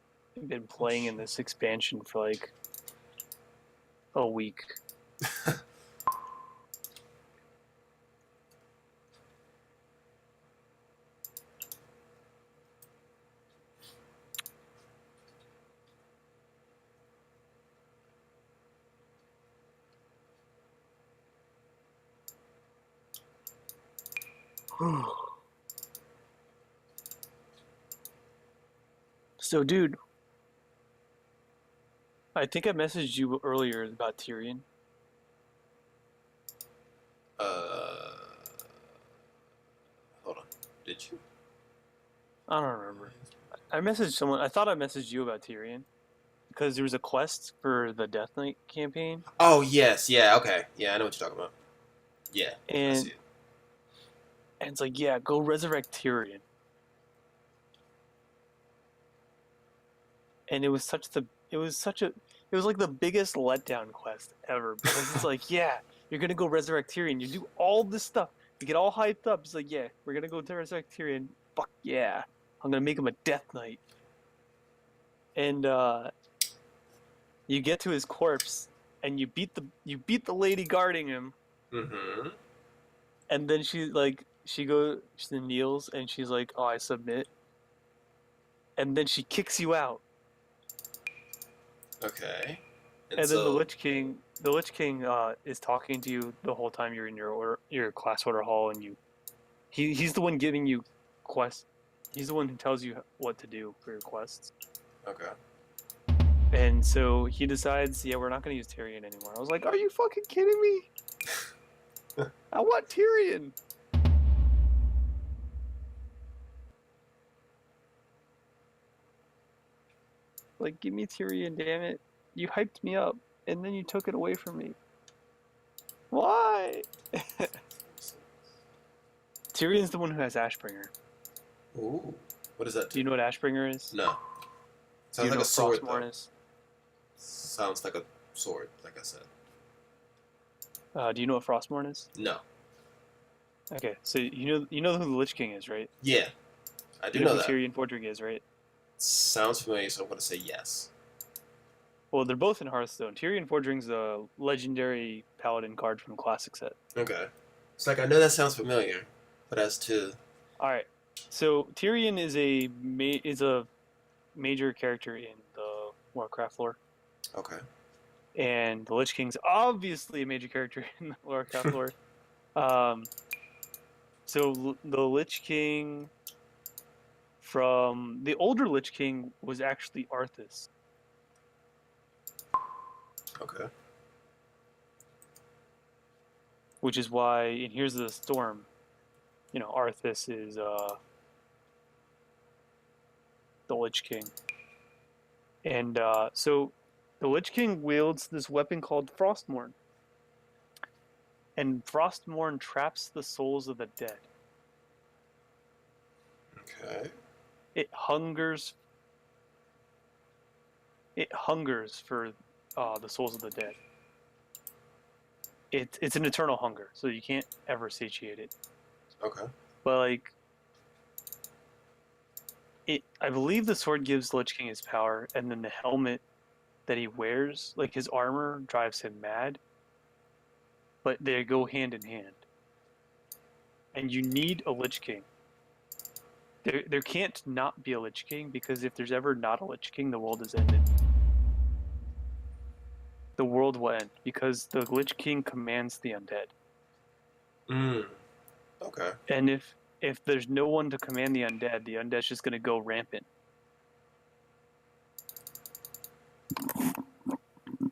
been playing in this expansion for like a week. So, dude, I think I messaged you earlier about Tyrion. Hold on. Did you? I don't remember. I messaged someone. I thought I messaged you about Tyrion because there was a quest for the Death Knight campaign. Oh yes, yeah, okay, yeah, I know what you're talking about. Yeah, I And see it. it's like, yeah, go resurrect Tyrion. And it was like the biggest letdown quest ever, because it's like, yeah, you're gonna go resurrect Tyrion. You do all this stuff. You get all hyped up. It's like, yeah, we're gonna go resurrect Tyrion. Fuck yeah, I'm gonna make him a Death Knight. And you get to his corpse, and you beat the lady guarding him. Mm-hmm. And then she kneels and she's like, oh, I submit. And then she kicks you out. Okay. And then the Lich King is talking to you the whole time you're in your class order hall, and he's the one giving you quests. He's the one who tells you what to do for your quests. Okay. And so he decides, yeah, we're not going to use Tyrion anymore. I was like, are you fucking kidding me? I want Tyrion. Like, give me Tyrion, damn it. You hyped me up, and then you took it away from me. Why? Tyrion's the one who has Ashbringer. Ooh. What does that Do you know what Ashbringer is? No. Do you Sounds like know a what sword, Frostmourne though. is? Sounds like a sword, like I said. Do you know what Frostmourne is? No. Okay, so you know who the Lich King is, right? Yeah, I do You know know who that. Tyrion Fordring is, right? Sounds familiar, so I'm going to say yes. Well, they're both in Hearthstone. Tyrion Fordring's a legendary paladin card from Classic Set. Okay. It's like, I know that sounds familiar, but as to. All right, so Tyrion is a major character in the Warcraft lore, Okay. and the Lich King's obviously a major character in the Warcraft lore. Um, the Lich King from the older Lich King was actually Arthas. Okay. Which is why in Here's the Storm, Arthas is the Lich King. And so the Lich King wields this weapon called Frostmourne. And Frostmourne traps the souls of the dead. Okay. It hungers for the souls of the dead. It's an eternal hunger, so you can't ever satiate it. Okay. But I believe the sword gives Lich King his power, and then the helmet that he wears, like his armor, drives him mad. But they go hand in hand. And you need a Lich King. There can't not be a Lich King, because if there's ever not a Lich King, the world is ended. The world will end because the Lich King commands the undead. Okay. And if there's no one to command the undead's just going to go rampant.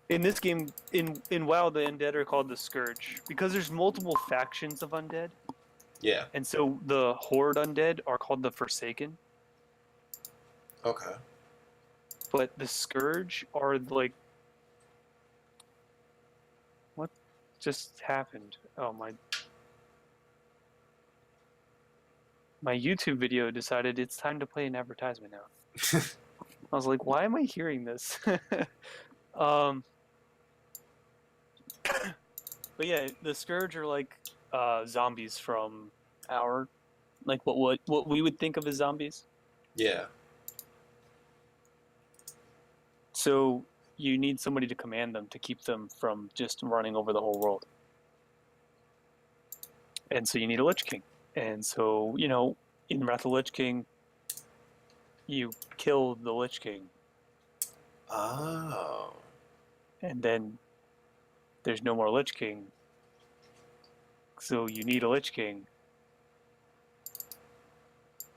In this game, in WoW, the undead are called the Scourge because there's multiple factions of undead. Yeah. And so the Horde undead are called the Forsaken. Okay. But the Scourge are like... What just happened? Oh, my YouTube video decided it's time to play an advertisement now. I was like, why am I hearing this? But yeah, the Scourge are like zombies from our, like what we would think of as zombies. Yeah. So you need somebody to command them to keep them from just running over the whole world. And so you need a Lich King. And so, in Wrath of the Lich King, you kill the Lich King. Oh. And then there's no more Lich King. So you need a Lich King.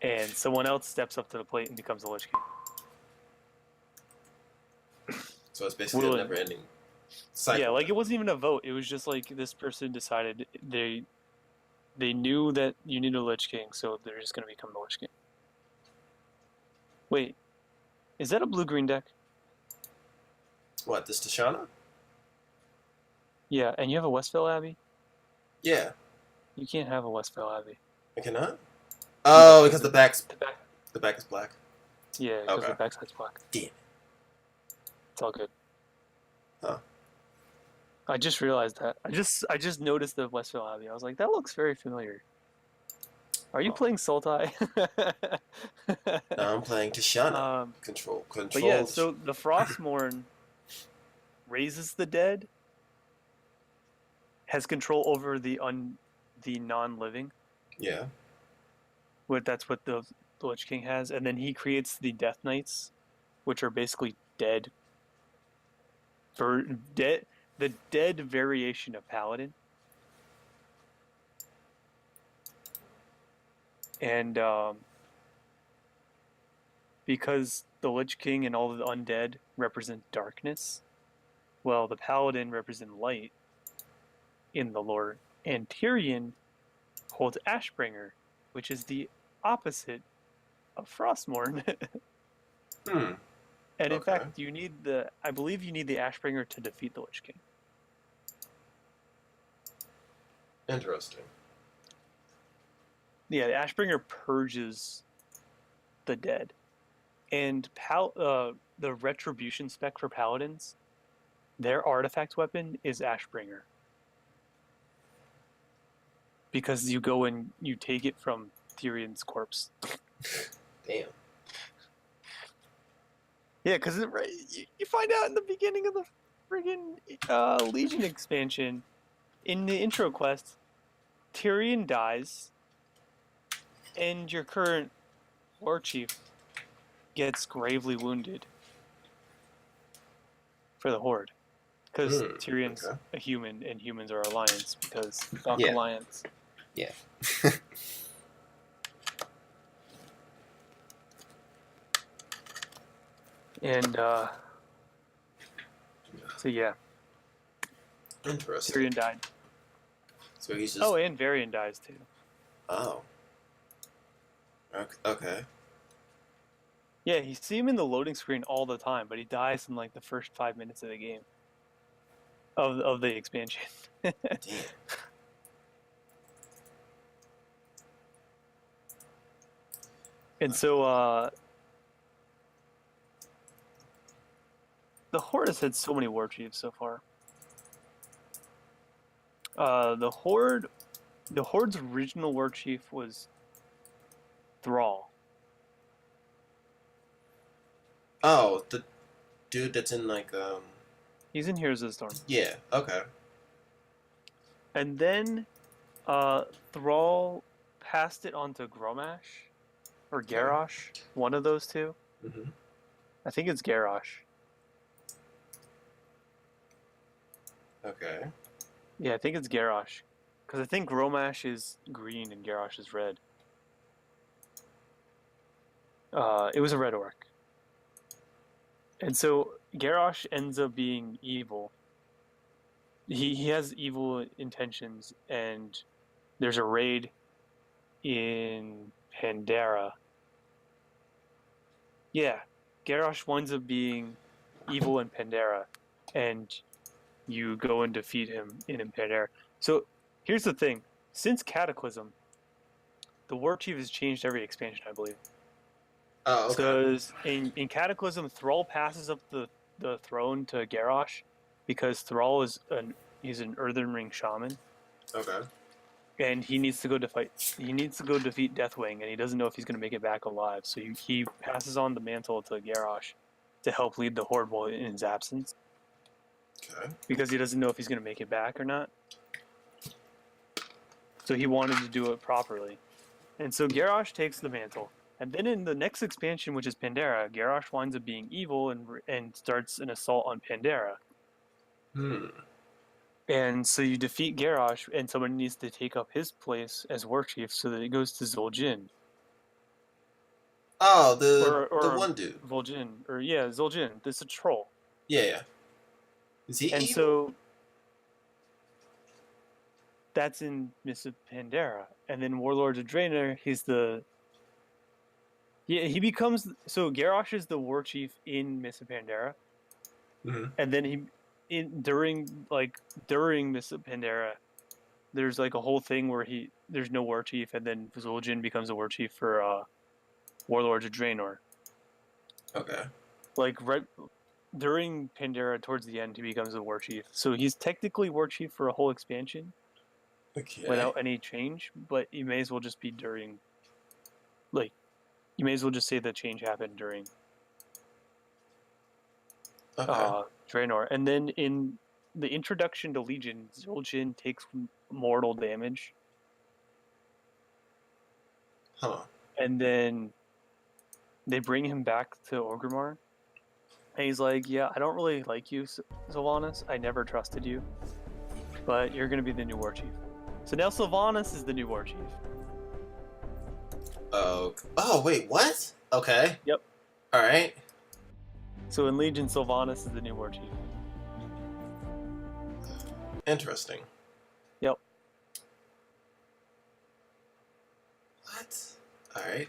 And someone else steps up to the plate and becomes a Lich King. So it's basically a never-ending cycle. Yeah, like it wasn't even a vote. It was just like this person decided they knew that you need a Lich King, so they're just going to become the Lich King. Wait, is that a blue-green deck? What, this Tashana? Yeah, and you have a Westvale Abbey? Yeah. You can't have a Westvale Abbey. I cannot? Oh, because the back is black. Yeah, because Okay. the backside's black. Damn it. It's all good. Huh. I just realized that. I just noticed the Westvale Abbey. I was like, that looks very familiar. Are you playing Sultai? Now I'm playing Tashana. Control. But yeah, so the Frostmourne raises the dead, has control over the non-living. Yeah. That's what the Lich King has, and then he creates the Death Knights, which are basically dead. The dead variation of Paladin. And because the Lich King and all of the undead represent darkness, well, the Paladin represent light in the lore, and Tyrion holds Ashbringer, which is the opposite of Frostmourne. And in fact, I believe you need the Ashbringer to defeat the Lich King. Interesting. Yeah, the Ashbringer purges the dead. And the retribution spec for paladins, their artifact weapon is Ashbringer. Because you go and you take it from Tyrion's corpse. Damn. Yeah, because you find out in the beginning of the friggin' Legion expansion, in the intro quest, Tyrion dies, and your current war chief gets gravely wounded for the Horde. Because Tyrion's okay. a human, and humans are alliance, because fuck Yeah. alliance. Yeah. And, so yeah, Interesting. Tyrion died. So he's just. Oh, and Varian dies too. Oh. Okay. Yeah, you see him in the loading screen all the time, but he dies in like the first 5 minutes of the game. Of the expansion. Damn. And so, the Horde has had so many war chiefs so far. The Horde's original war chief was Thrall. Oh, the dude that's in like He's in Heroes of the Storm. Yeah. Okay. And then, Thrall passed it on to Gromash or Garrosh, one of those two. Mm-hmm. I think it's Garrosh. Okay. Yeah, I think it's Garrosh. Because I think Gromash is green and Garrosh is red. It was a red orc. And so Garrosh ends up being evil. He has evil intentions, and there's a raid in Pandera. Yeah, Garrosh winds up being evil in Pandera, and you go and defeat him in Pandera. So here's the thing: since Cataclysm, the War Chief has changed every expansion, I believe. Oh, okay. So in Cataclysm, Thrall passes up the throne to Garrosh because Thrall is he's an Earthen Ring shaman. Okay. And he needs to go defeat Deathwing, and he doesn't know if he's going to make it back alive. So he passes on the mantle to Garrosh to help lead the Horde while in his absence, Okay. because he doesn't know if he's going to make it back or not. So he wanted to do it properly, and so Garrosh takes the mantle. And then in the next expansion, which is Pandera, Garrosh winds up being evil and starts an assault on Pandera. And so you defeat Garrosh, and someone needs to take up his place as war chief, so that it goes to Zul'jin. Oh, the one dude. Vol'jin, or yeah, Zul'jin. This is a troll. Yeah. Is he And evil? so that's in Mists of Pandera. And then Warlords of Draenor, he becomes, so Garrosh is the war chief in Mists of Pandera. Mm-hmm. And then during Mists of Pandera, there's like a whole thing where there's no war chief, and then Zul'jin becomes a war chief for Warlords of Draenor. Okay. Like right during Pandera, towards the end, he becomes a war chief. So he's technically war chief for a whole expansion. Okay. Without any change, but you may as well just be during, like, you may as well just say the change happened during Draenor. And then in the introduction to Legion, Zul'jin takes mortal damage. Huh. And then they bring him back to Orgrimmar. And he's like, yeah, I don't really like you, Sylvanas. I never trusted you. But you're going to be the new war chief. So now Sylvanas is the new war chief. Oh, wait, what? Okay. Yep. All right. So in Legion, Sylvanas is the new war chief. Interesting. Yep. What? All right.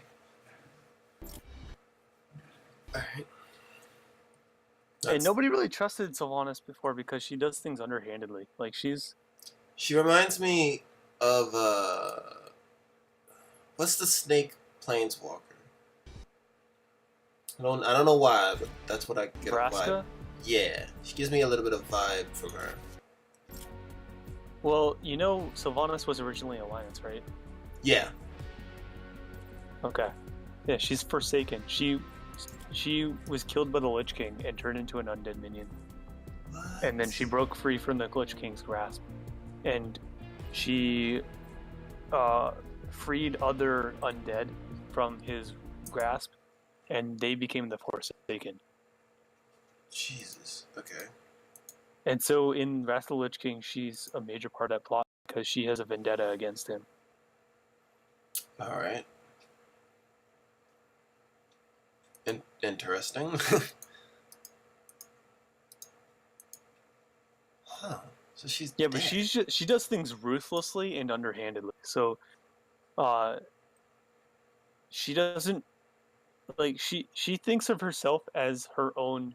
All right. And nobody really trusted Sylvanas before because she does things underhandedly. Like She reminds me of what's the snake planeswalker? I don't know why, but that's what I get a vibe. Vraska? Yeah, she gives me a little bit of vibe from her. Well, you know, Sylvanas was originally Alliance, right? Yeah. Okay. Yeah, she's Forsaken. She was killed by the Lich King and turned into an undead minion. What? And then she broke free from the Lich King's grasp. And she freed other undead from his grasp, and they became the Forsaken. Jesus. Okay. And so in Wrath of the Lich King, she's a major part of that plot because she has a vendetta against him. All right. Interesting. Huh. So she's Yeah, dead. but she does things ruthlessly and underhandedly. So, she doesn't like she thinks of herself as her own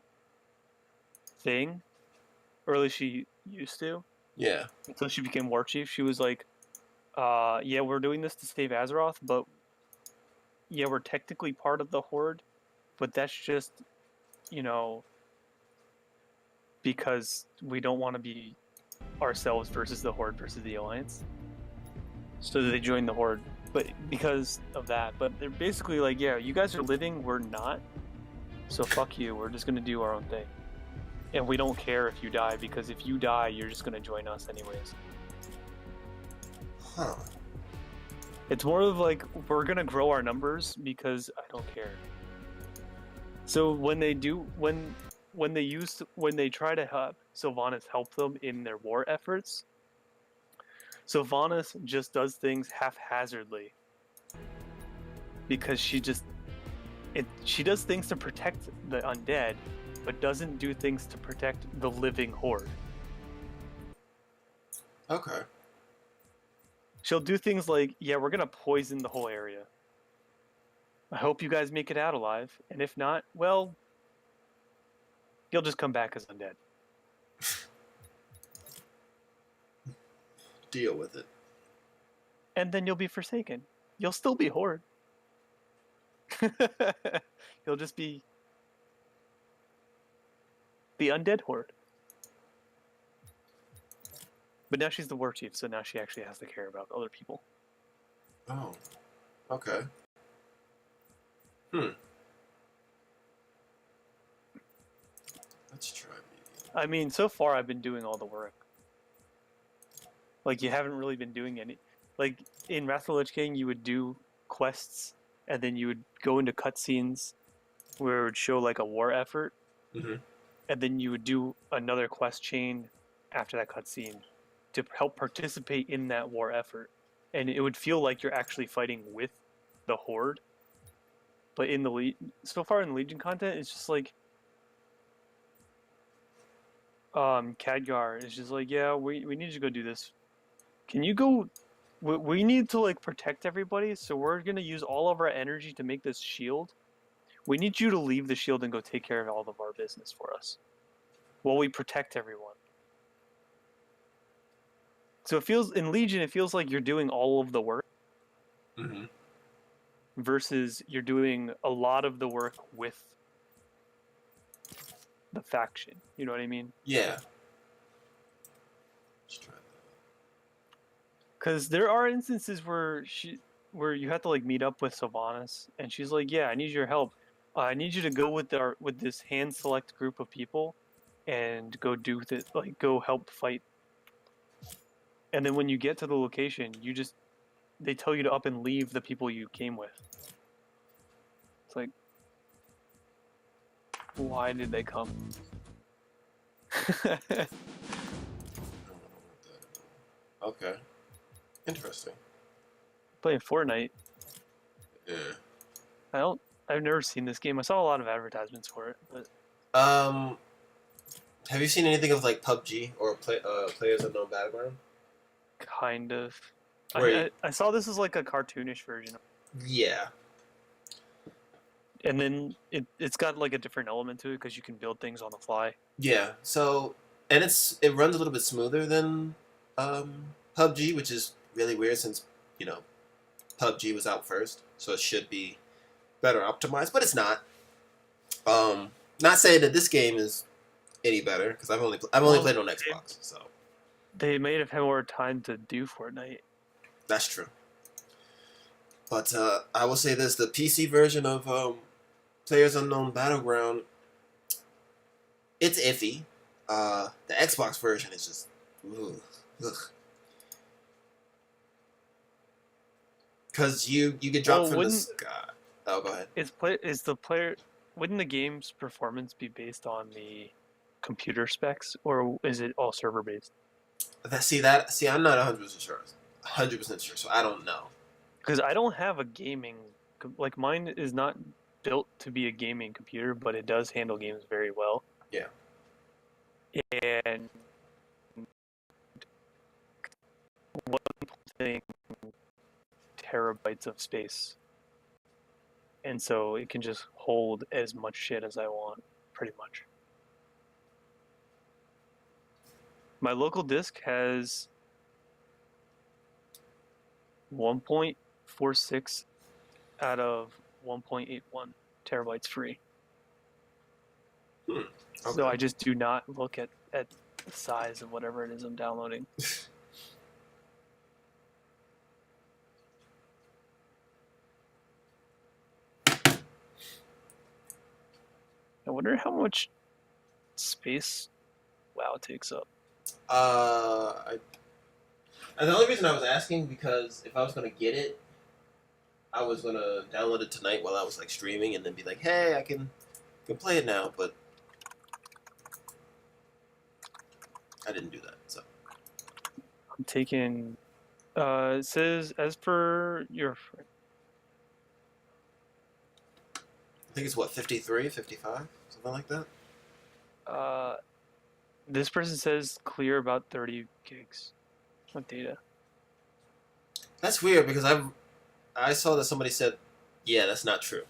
thing, or at least she used to. Yeah. Until she became war chief, she was like, yeah, we're doing this to save Azeroth, but yeah, we're technically part of the Horde, but that's just, you know, because we don't want to be ourselves versus the Horde versus the Alliance. So they joined the Horde, but because of that. But they're basically like, yeah, you guys are living, we're not. So fuck you, we're just gonna do our own thing. And we don't care if you die, because if you die, you're just gonna join us anyways. Huh. It's more of like, we're gonna grow our numbers because I don't care. So when they try to have Sylvanas help them in their war efforts, Sylvanas just does things haphazardly because she does things to protect the undead, but doesn't do things to protect the living Horde. Okay. She'll do things like, yeah, we're gonna poison the whole area. I hope you guys make it out alive, and if not, well, you'll just come back as undead. Deal with it. And then you'll be Forsaken. You'll still be Horde. You'll just be the undead Horde. But now she's the war chief, so now she actually has to care about other people. Oh. Okay. Let's try maybe. I mean, so far I've been doing all the work. Like, you haven't really been doing any. Like, in Wrath of the Lich King, you would do quests, and then you would go into cutscenes where it would show, like, a war effort, Mm-hmm. and then you would do another quest chain after that cutscene to help participate in that war effort. And it would feel like you're actually fighting with the Horde. But in the so far in the Legion content, it's just like Khadgar is just like, yeah, we need you to go do this. Can you go? We need to like protect everybody, so we're gonna use all of our energy to make this shield. We need you to leave the shield and go take care of all of our business for us, while we protect everyone. So it feels in Legion, it feels like you're doing all of the work, Mm-hmm. versus you're doing a lot of the work with the faction. You know what I mean? Yeah. Let's try that. Because there are instances where you have to like meet up with Sylvanas, and she's like, "Yeah, I need your help. I need you to go with this hand select group of people, and go do this, like go help fight." And then when you get to the location, they tell you to up and leave the people you came with. It's like, why did they come? I don't know what that. Okay. Interesting. Playing Fortnite. Yeah. I've never seen this game. I saw a lot of advertisements for it, but Have you seen anything of like PUBG or Players Unknown Battleground? kind of. Where I saw this as like a cartoonish version, yeah. and then it's got like a different element to it because you can build things on the fly. Yeah. So, and it runs a little bit smoother than PUBG, which is really weird since PUBG was out first, so it should be better optimized, but it's not. Not saying that this game is any better because I've only played on Xbox, so They may have had more time to do Fortnite. that's true. But I will say this: the PC version of Players Unknown Battleground, it's iffy. The Xbox version is just, ugh. Because you get dropped from the sky. Oh, go ahead. Wouldn't the game's performance be based on the computer specs, or is it all server based? I'm not 100% sure. 100% sure, so I don't know. Because I don't have a gaming like mine is not built to be a gaming computer, but it does handle games very well. Yeah. And one thing, terabytes of space, and so it can just hold as much shit as I want, pretty much. My local disk has 1.46 out of 1.81 terabytes free. Okay. So I just do not look at the size of whatever it is I'm downloading. I wonder how much space WoW takes up. And the only reason I was asking because if I was gonna get it, I was gonna download it tonight while I was like streaming and then be like, hey, I can play it now, but I didn't do that. So I'm taking. It says as per your. I think it's what 53, 55, something like that. This person says clear about 30 gigs of data. That's weird because I saw that somebody said, yeah, that's not true.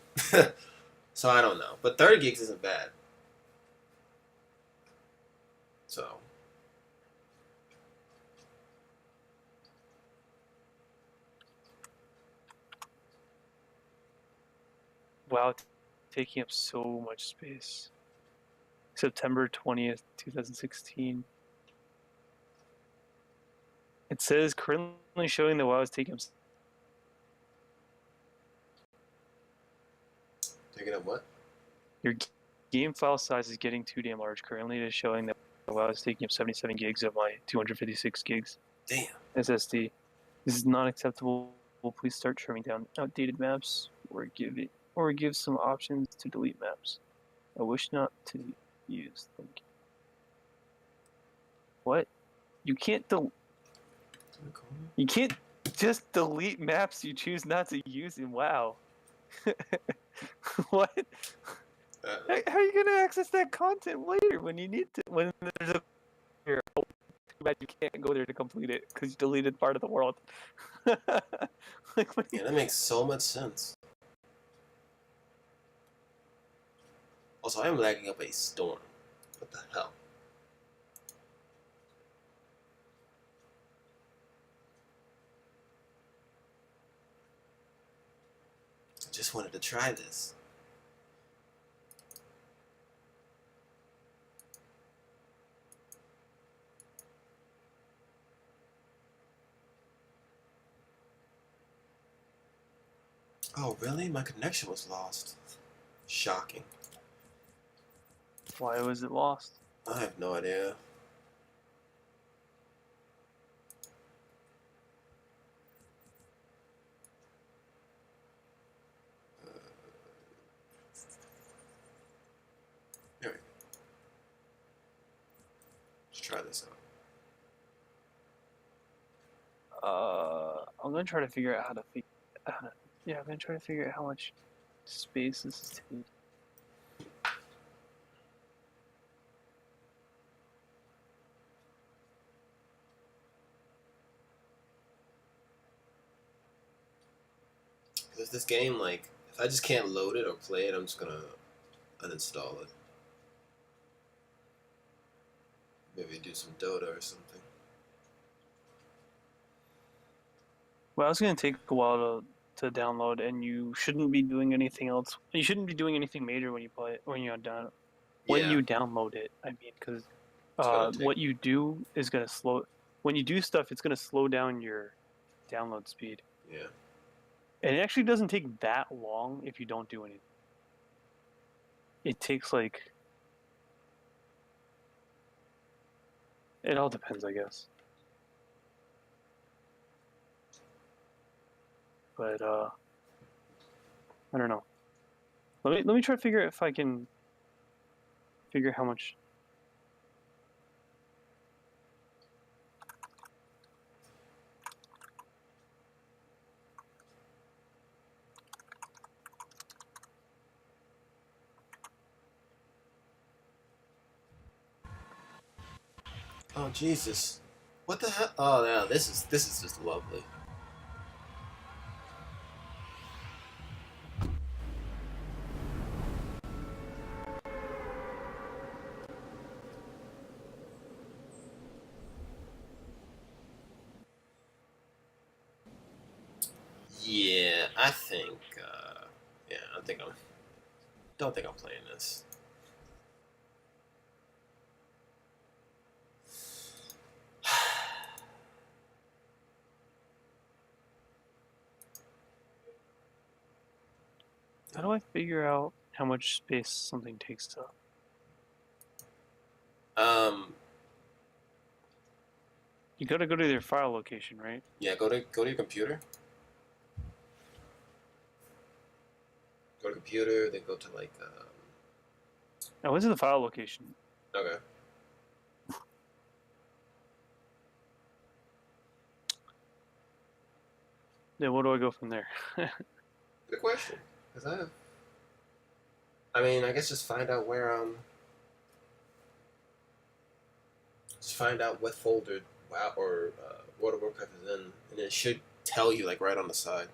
So I don't know, but 30 gigs isn't bad. So. WoW taking up so much space. September 20th, 2016. It says currently showing that WoW is taking up. Taking up what? Your game file size is getting too damn large. Currently, it is showing that WoW is taking up 77 gigs of my 256 gigs. Damn. SSD. This is not acceptable. Please start trimming down outdated maps, or give some options to delete maps. I wish not to use them. What? You can't You can't just delete maps you choose not to use in WoW. What? How are you gonna access that content later when you need to? When there's a here, oh, too bad you can't go there to complete it because you deleted part of the world. Yeah, that makes so much sense. Also, I am lagging up a storm. What the hell? I just wanted to try this. Oh, really? My connection was lost. Shocking. Why was it lost? I have no idea. There we go. Let's try this I'm gonna try to figure out how to yeah, I'm gonna try to figure out how much space this is taking. Because this game, like, if I just can't load it or play it, I'm just gonna uninstall it. Maybe do some Dota or something. Well, it's gonna take a while to to download, and you shouldn't be doing anything else. You shouldn't be doing anything major when you play it, when Yeah, you download it. I mean, because it's gonna take. what you do is gonna slow. When you do stuff, it's gonna slow down your download speed, Yeah. and it actually doesn't take that long if you don't do anything. It takes like it all depends, I guess. But I don't know. Let me try to figure out if I can figure how much. Oh Jesus! What the hell? Oh yeah, this is just lovely. Yeah, I think. Yeah, I think I'm. Don't think I'm playing this. How do I figure out how much space something takes up? Um. You gotta go to their file location, right? Yeah. Go to your computer. Go to computer. Then go to like. Now, what's the file location? Okay. Then where do I go from there? Good question. Cause I. I mean, I guess just find out where Just find out what folder WoW or World of Warcraft is in, and it should tell you like right on the side.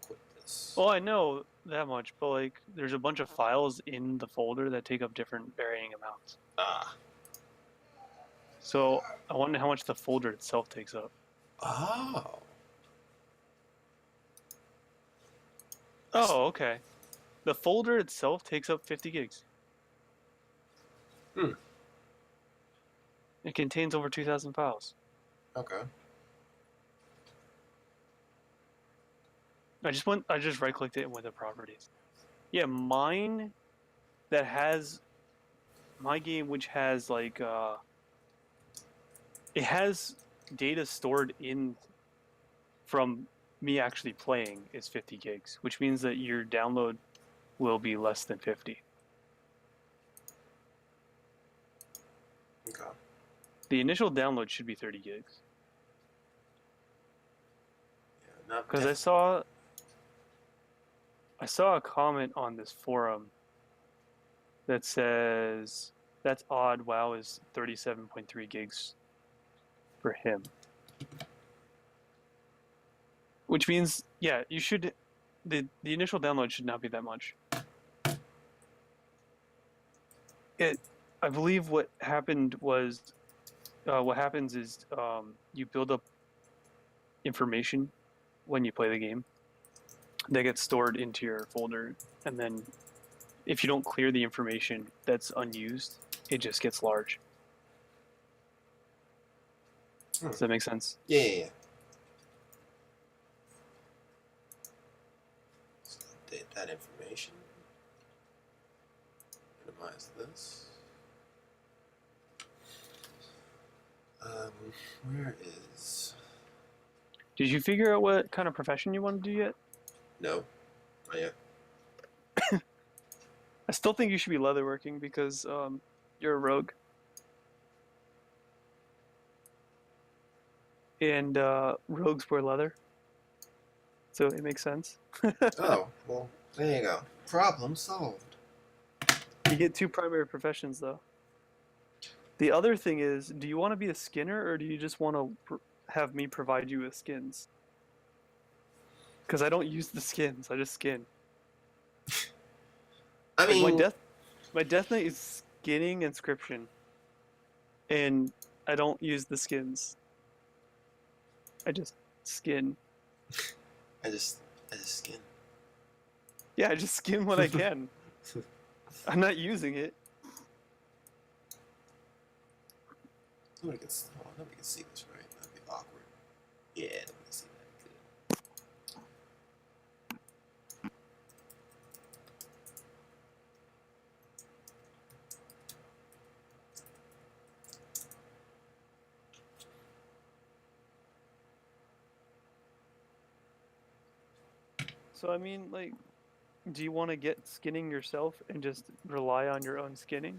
Quit this. Well, I know that much, but like, there's a bunch of files in the folder that take up different varying amounts. Ah. So I wonder how much the folder itself takes up. Oh. Oh, okay. The folder itself takes up 50 gigs. Hmm. It contains over 2,000 files. Okay. I just right clicked it and went to properties. Yeah, mine that has my game, which has like it has data stored in from me actually playing is 50 gigs, which means that your download will be less than 50. Okay. The initial download should be 30 gigs. Yeah. Not Because I saw a comment on this forum that says that's odd. WoW is 37.3 gigs for him. Which means, yeah, you should the initial download should not be that much. I believe what happened was what happens is you build up information when you play the game that gets stored into your folder, and then if you don't clear the information that's unused, it just gets large. Does that make sense? Yeah, yeah, yeah. So update that information. Minimize this. Where is? Did you figure out what kind of profession you want to do yet? No, not yet. I still think you should be leatherworking because you're a rogue. And rogues wear leather. So it makes sense. Oh, well, there you go. Problem solved. You get two primary professions, though. The other thing is, do you want to be a skinner, or do you just want to have me provide you with skins? Because I don't use the skins, I just skin. I Like mean, my death knight is skinning inscription, and I don't use the skins. I just skin. I just skin. Yeah, I just skin what I can. I'm not using it. Nobody can. Oh, nobody can see this, right? That'd be awkward. Yeah, nobody can see that. Good. So I mean, like, do you want to get skinning yourself and just rely on your own skinning?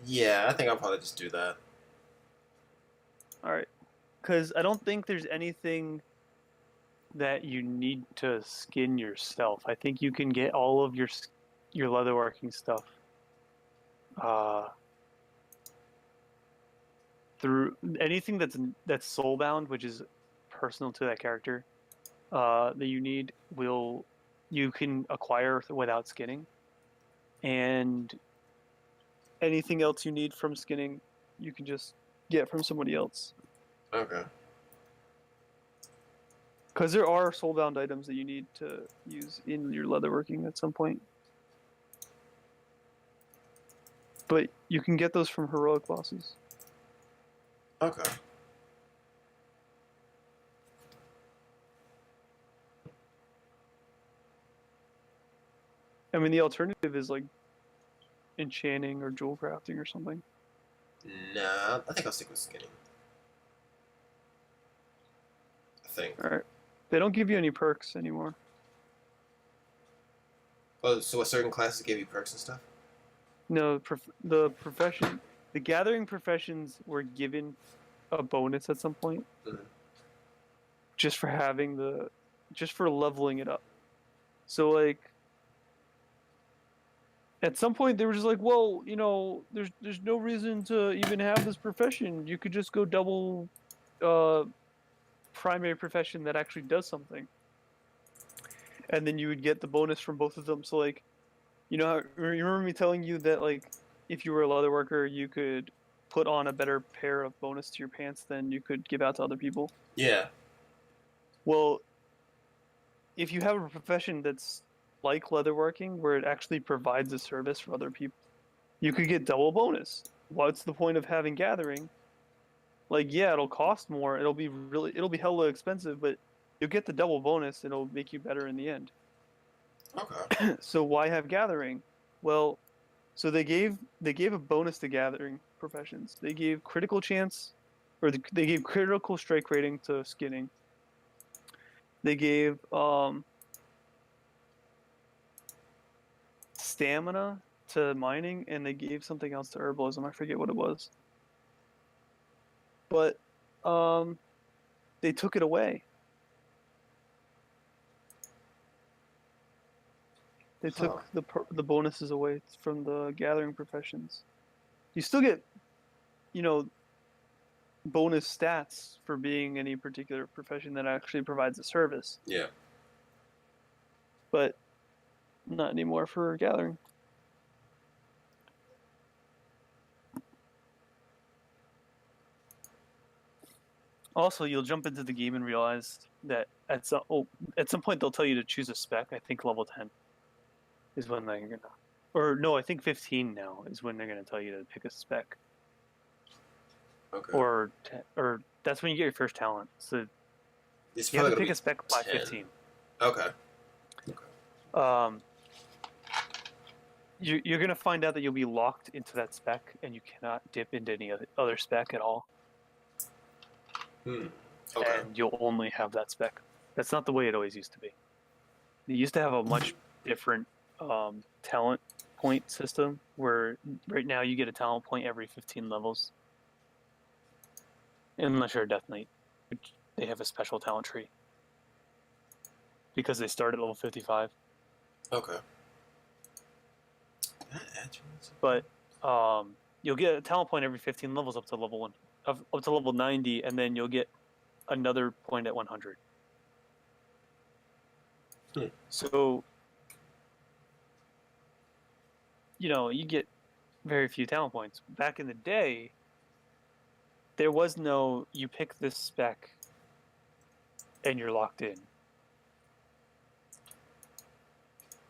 Yeah, I think I'll probably just do that. All right, because I don't think there's anything that you need to skin yourself. I think you can get all of your leatherworking stuff uh, through anything that's soulbound, which is personal to that character. That you need will you can acquire without skinning, and anything else you need from skinning, you can just get from somebody else. Okay. Because there are soulbound items that you need to use in your leatherworking at some point. But you can get those from heroic bosses. Okay. I mean, the alternative is like enchanting or jewel crafting or something. Nah, I think I'll stick with skinning. I think. All right. They don't give you any perks anymore. Oh, so what certain classes gave you perks and stuff? No, the gathering professions were given a bonus at some point, Mhm. just for leveling it up. So like, at some point they were just like, well, there's no reason to even have this profession. You could just go double, primary profession that actually does something, and then you would get the bonus from both of them. So like, you remember me telling you that like, if you were a leather worker, you could put on a better pair of bonus to your pants than you could give out to other people. Yeah. Well, if you have a profession that's like leatherworking, where it actually provides a service for other people, you could get double bonus. What's the point of having gathering? Like, yeah, it'll cost more. It'll be hella expensive, but you'll get the double bonus. And it'll make you better in the end. Okay. So why have gathering? Well, so they gave a bonus to gathering professions. They gave critical chance, they gave critical strike rating to skinning. They gave stamina to mining, and they gave something else to herbalism. I forget what it was. But they took it away. They took the bonuses away from the gathering professions. You still get, you know, bonus stats for being any particular profession that actually provides a service, Yeah. but not anymore for gathering. Also, you'll jump into the game and realize that at some point they'll tell you to choose a spec. I think level 10 is when they're gonna, or no, I think 15 now is when they're gonna tell you to pick a spec. Okay. Or that's when you get your first talent. So It's you have probably to gonna pick be a spec by 10. 15. Okay. You're gonna find out that you'll be locked into that spec, and you cannot dip into any other spec at all. Hmm. Okay. And you'll only have that spec. That's not the way it always used to be. They used to have a much different talent point system, where right now you get a talent point every 15 levels, unless you're a Death Knight, which they have a special talent tree because they start at level 55. Okay. But you'll get a talent point every 15 levels up to level 90, and then you'll get another point at 100. So, you get very few talent points. Back in the day, there was no, you pick this spec and you're locked in.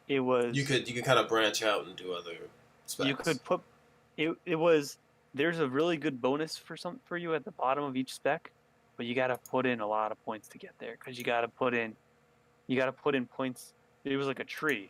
It was You could kind of branch out and do other specs. you could put it was there's a really good bonus for you at the bottom of each spec, but you got to put in a lot of points to get there because you got to put in points. It was like a tree